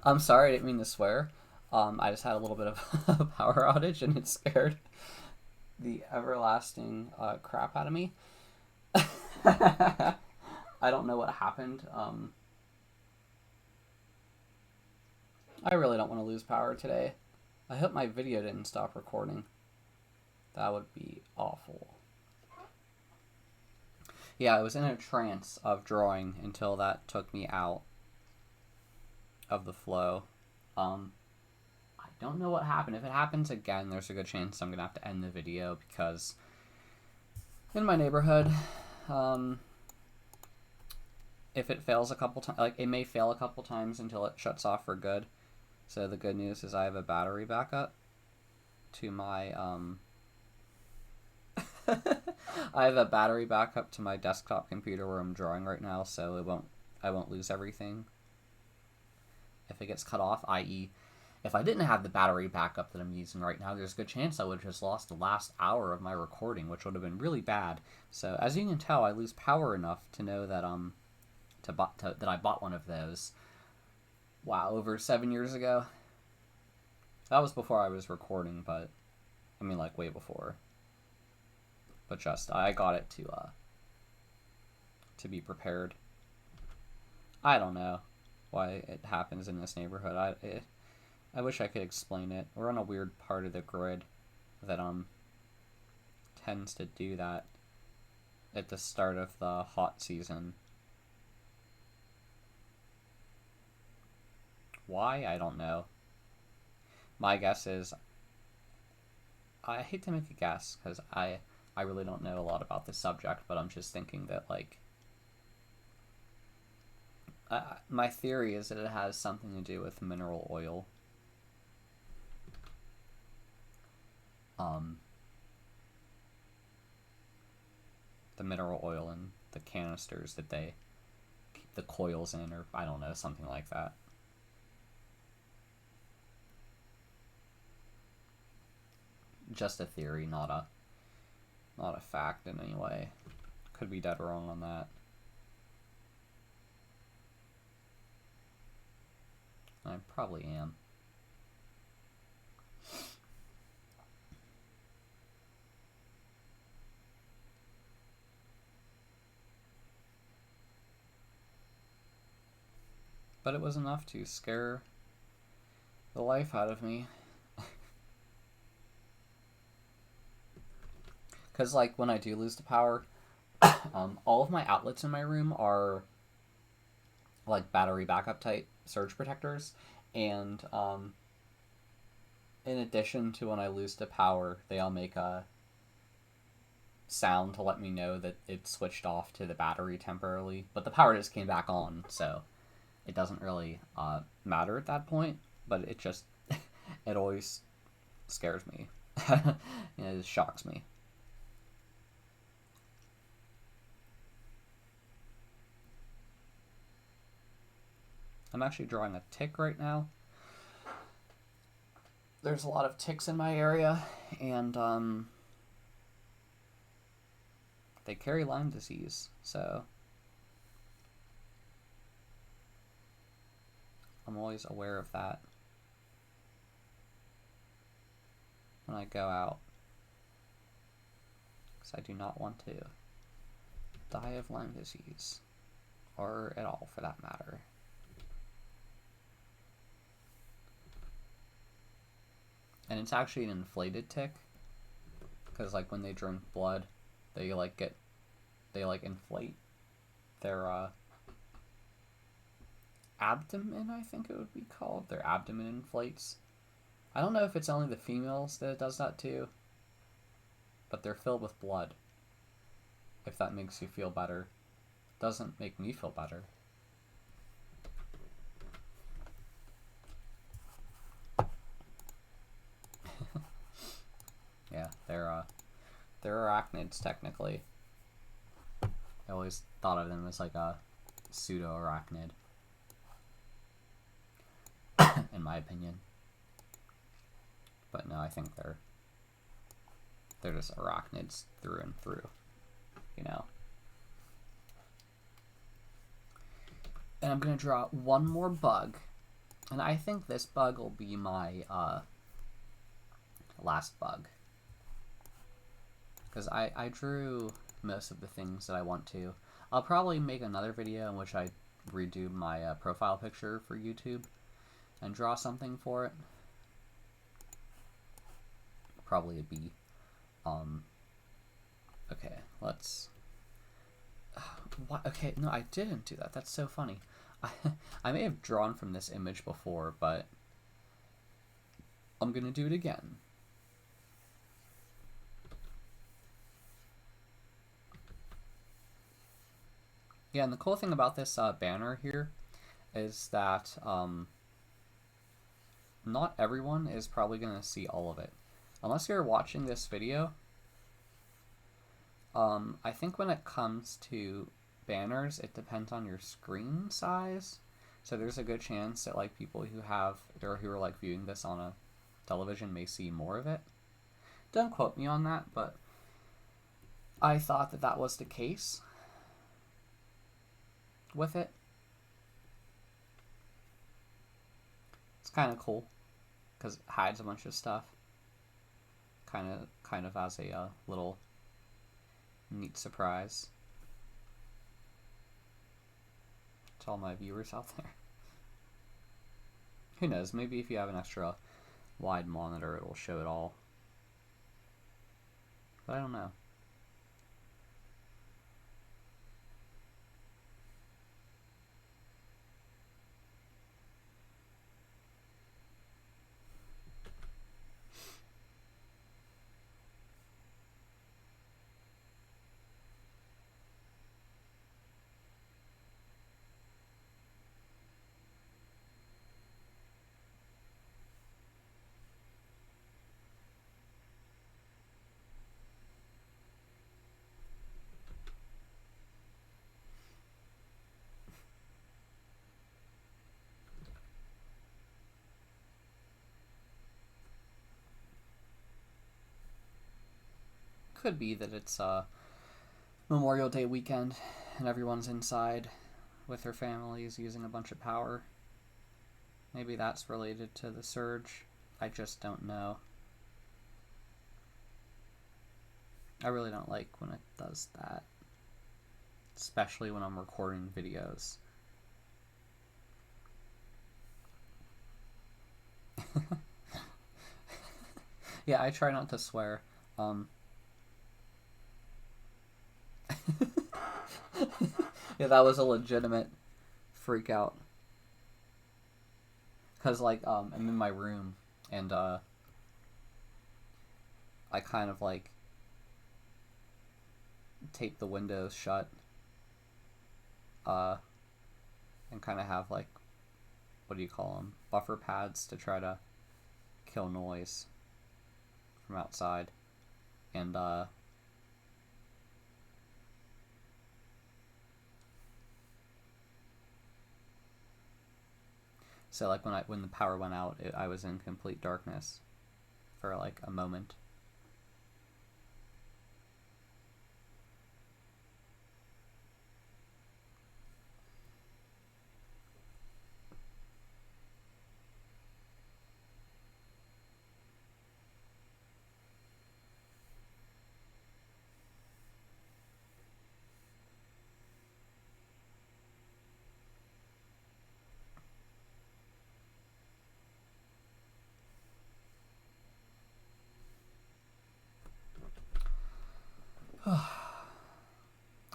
I'm sorry, I didn't mean to swear. I just had a little bit of a power outage and it scared the everlasting crap out of me. I don't know what happened. I really don't want to lose power today. I hope my video didn't stop recording. That would be awful. Yeah, I was in a trance of drawing until that took me out of the flow. I don't know what happened. If it happens again, there's a good chance I'm going to have to end the video because in my neighborhood, if it fails a couple times, like it may fail a couple times until it shuts off for good. So the good news is I have a battery backup to my I have a battery backup to my desktop computer where I'm drawing right now, so I won't lose everything if it gets cut off, i.e. if I didn't have the battery backup that I'm using right now, there's a good chance I would have just lost the last hour of my recording, which would have been really bad. So as you can tell, I lose power enough to know that that I bought one of those. Wow, over 7 years ago. That was before I was recording, but I mean, like, way before. But just I got it to be prepared. I don't know why it happens in this neighborhood. I wish I could explain it. We're on a weird part of the grid that tends to do that at the start of the hot season. Why? I don't know. My guess is, I hate to make a guess because I really don't know a lot about this subject, but I'm just thinking that, like, my theory is that it has something to do with mineral oil. The mineral oil in the canisters that they keep the coils in, or I don't know, something like that. Just a theory, not a fact in any way. Could be dead wrong on that. I probably am. But it was enough to scare the life out of me. Because, like, when I do lose the power, all of my outlets in my room are, like, battery backup type surge protectors. And, in addition to when I lose the power, they all make a sound to let me know that it switched off to the battery temporarily. But the power just came back on, so it doesn't really matter at that point. But it just, it always scares me. It just shocks me. I'm actually drawing a tick right now. There's a lot of ticks in my area, and they carry Lyme disease, so I'm always aware of that when I go out, because I do not want to die of Lyme disease, or at all for that matter. And it's actually an inflated tick, because, like, when they drink blood, they inflate their abdomen, I think it would be called. Their abdomen inflates. I don't know if it's only the females that it does that to, but they're filled with blood. If that makes you feel better. Doesn't make me feel better. Yeah, they're arachnids technically. I always thought of them as like a pseudo-arachnid, in my opinion. But no, I think they're just arachnids through and through, you know. And I'm gonna draw one more bug, and I think this bug will be my last bug, because I drew most of the things that I want to. I'll probably make another video in which I redo my profile picture for YouTube and draw something for it. Probably a bee. Okay, let's... What? Okay, no, I didn't do that. That's so funny. I may have drawn from this image before, but I'm gonna do it again. Yeah, and the cool thing about this banner here is that not everyone is probably going to see all of it. Unless you're watching this video, I think when it comes to banners, it depends on your screen size. So there's a good chance that like people who have or who are like viewing this on a television may see more of it. Don't quote me on that, but I thought that that was the case with it. It's kind of cool because it hides a bunch of stuff. Kind of as a little neat surprise to all my viewers out there. Who knows? Maybe if you have an extra wide monitor, it'll show it all. But I don't know. Could be that it's Memorial Day weekend and everyone's inside with their families using a bunch of power. Maybe that's related to the surge. I just don't know. I really don't like when it does that, especially when I'm recording videos. Yeah, I try not to swear. Yeah, that was a legitimate freak out. Cause like I'm in my room and I kind of like tape the windows shut and kind of have like, what do you call them, buffer pads to try to kill noise from outside. And so like when the power went out, I was in complete darkness for like a moment.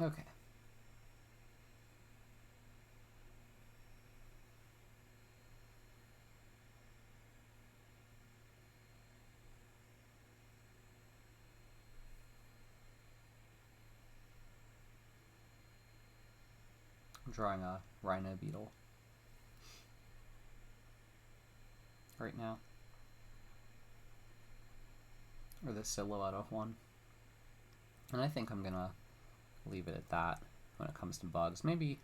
Okay. I'm drawing a rhino beetle right now. Or the silhouette of one. And I think I'm gonna leave it at that when it comes to bugs. Maybe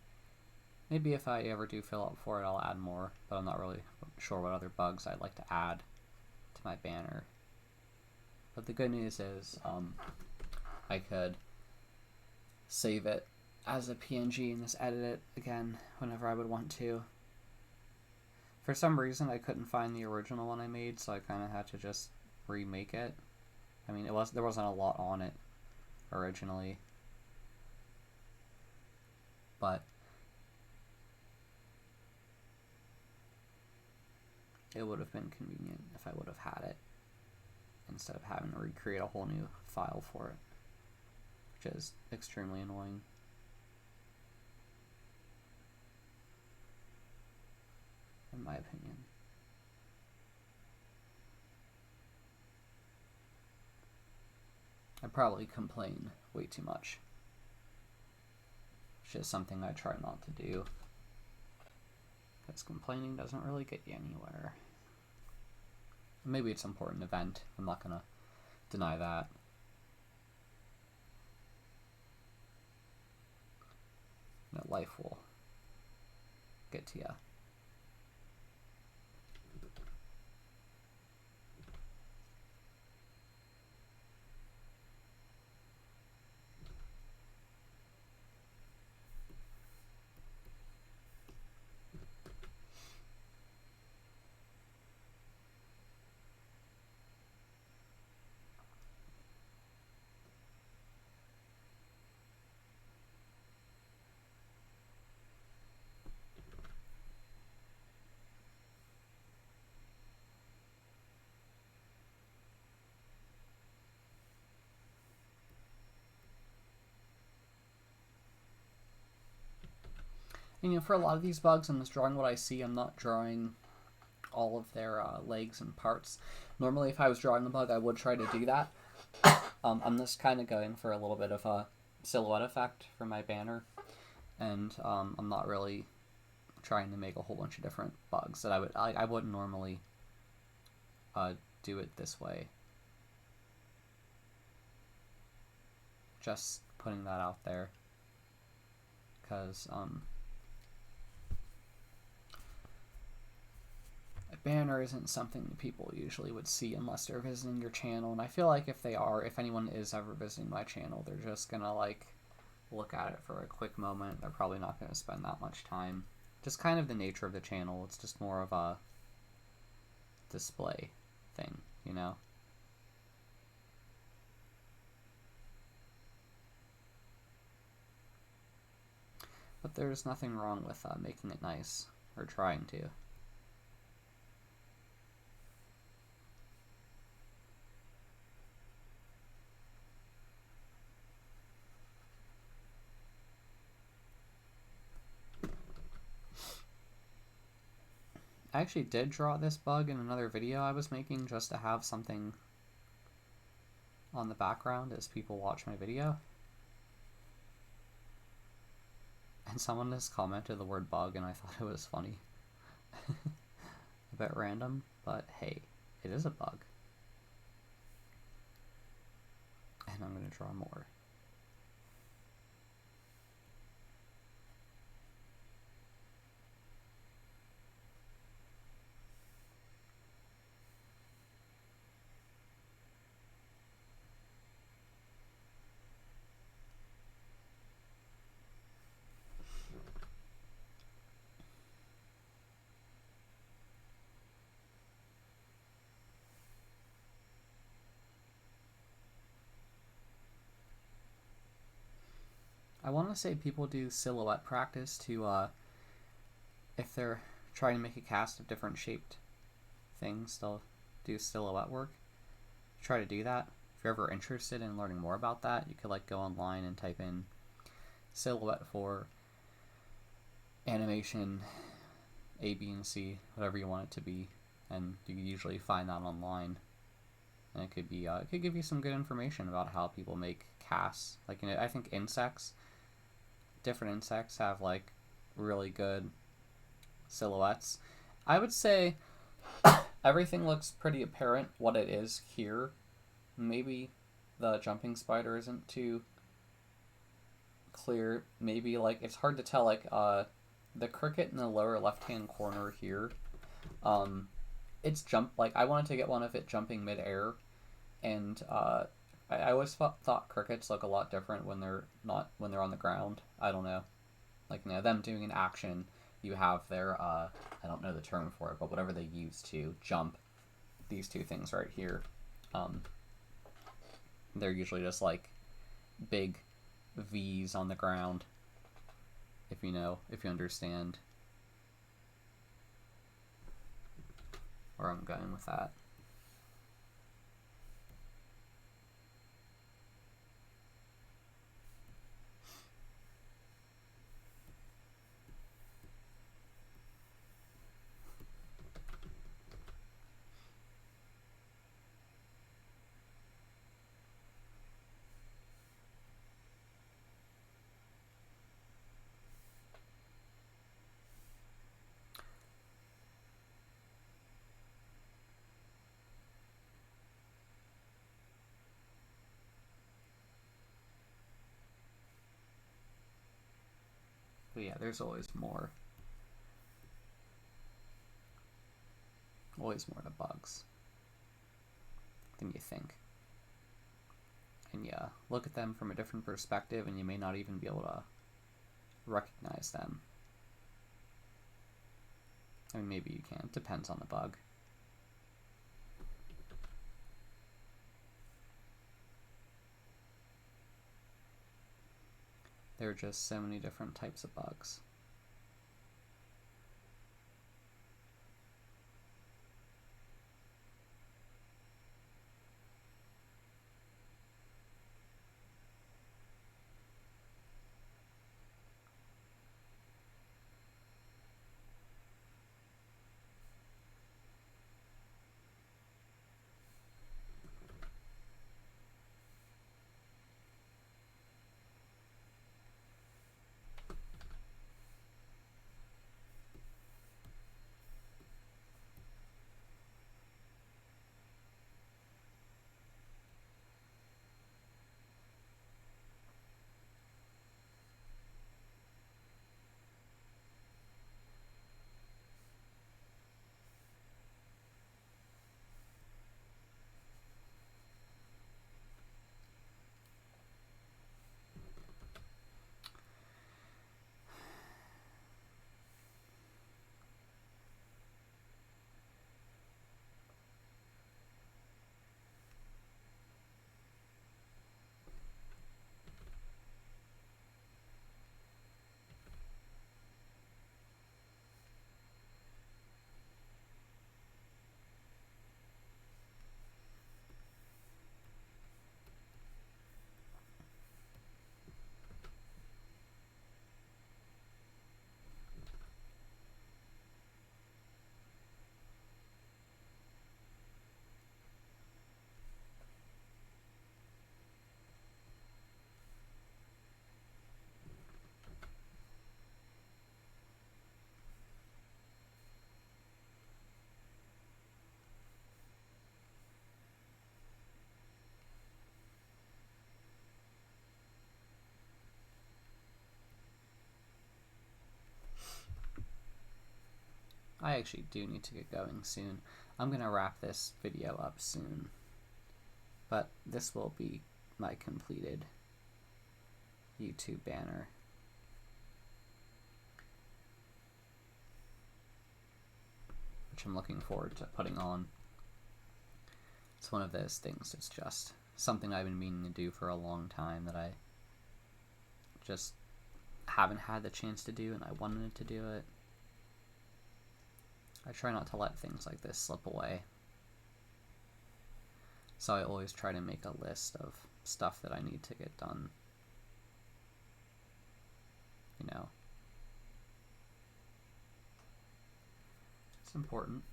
if I ever do fill up for it, I'll add more, but I'm not really sure what other bugs I'd like to add to my banner. But the good news is I could save it as a PNG and just edit it again whenever I would want to. For some reason, I couldn't find the original one I made, so I kind of had to just remake it. I mean, there wasn't a lot on it originally, but it would have been convenient if I would have had it instead of having to recreate a whole new file for it, which is extremely annoying. In my opinion. I probably complain way too much, which is something I try not to do, because complaining doesn't really get you anywhere. Maybe it's an important event, I'm not gonna deny that. Infinite life will get to you. And, you know, for a lot of these bugs, I'm just drawing what I see. I'm not drawing all of their legs and parts. Normally, if I was drawing the bug, I would try to do that. I'm just kind of going for a little bit of a silhouette effect for my banner, and I'm not really trying to make a whole bunch of different bugs that I wouldn't normally do it this way. Just putting that out there, because a banner isn't something that people usually would see unless they're visiting your channel, and I feel like if anyone is ever visiting my channel, they're just gonna like look at it for a quick moment. They're probably not gonna spend that much time. Just kind of the nature of the channel. It's just more of a display thing, you know? But there's nothing wrong with making it nice, or trying to. I actually did draw this bug in another video I was making just to have something on the background as people watch my video. And someone just commented the word bug and I thought it was funny. A bit random, but hey, it is a bug. And I'm going to draw more. I want to say people do silhouette practice to, if they're trying to make a cast of different shaped things, they'll do silhouette work. Try to do that. If you're ever interested in learning more about that, you could like go online and type in silhouette for animation A, B, and C, whatever you want it to be, and you can usually find that online. And it could be, it could give you some good information about how people make casts. Like, you know, I think different insects have like really good silhouettes. I would say everything looks pretty apparent what it is here. Maybe the jumping spider isn't too clear. Maybe like it's hard to tell, like the cricket in the lower left hand corner here, it's like I wanted to get one of it jumping mid-air, and I always thought crickets look a lot different when they're on the ground. I don't know, like, you know, them doing an action, you have their I don't know the term for it, but whatever they use to jump, these two things right here, they're usually just like big V's on the ground, if you understand where I'm going with that. But yeah, there's always more. Always more to bugs than you think. And yeah, look at them from a different perspective and you may not even be able to recognize them. I mean, maybe you can. It depends on the bug. There are just so many different types of bugs. I actually do need to get going soon. I'm going to wrap this video up soon. But this will be my completed YouTube banner. Which I'm looking forward to putting on. It's one of those things, it's just something I've been meaning to do for a long time that I just haven't had the chance to do, and I wanted to do it. I try not to let things like this slip away. So I always try to make a list of stuff that I need to get done. You know. It's important.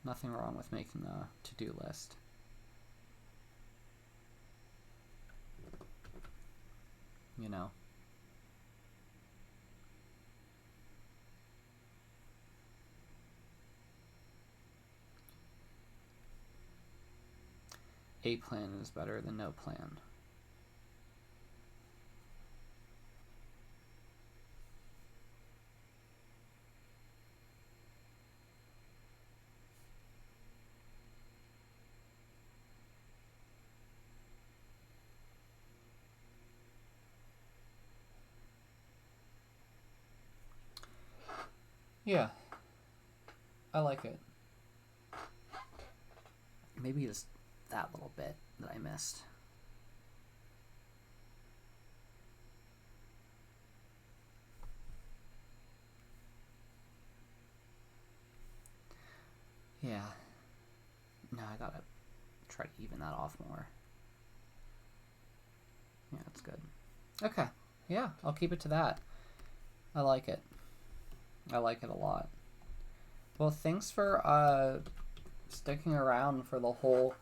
Nothing wrong with making a to-do list. You know. A plan is better than no plan. Yeah, I like it. Maybe just that little bit that I missed. Yeah. No, I gotta try to even that off more. Yeah, that's good. Okay. Yeah, I'll keep it to that. I like it. I like it a lot. Well, thanks for sticking around for the whole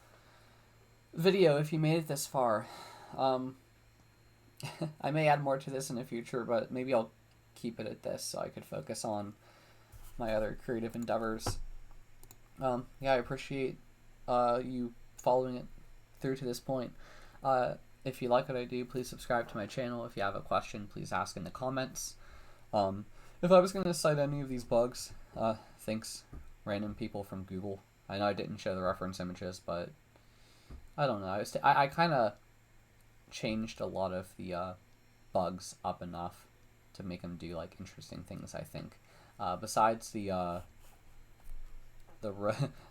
video if you made it this far. I may add more to this in the future, but maybe I'll keep it at this so I could focus on my other creative endeavors. Yeah, I appreciate you following it through to this point. If you like what I do, please subscribe to my channel. If you have a question, please ask in the comments. If I was going to cite any of these bugs, thanks, random people from Google. I know I didn't show the reference images, but I don't know. I kind of changed a lot of the bugs up enough to make them do like interesting things, I think. Besides the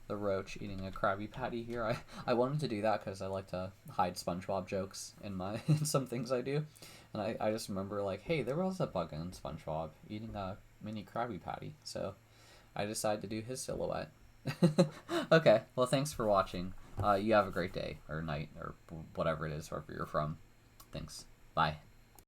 roach eating a Krabby Patty here, I wanted to do that because I like to hide SpongeBob jokes in in some things I do, and I just remember like, hey, there was a bug in SpongeBob eating a mini Krabby Patty, so I decided to do his silhouette. Okay, well, thanks for watching. You have a great day or night or whatever it is wherever you're from. Thanks. Bye.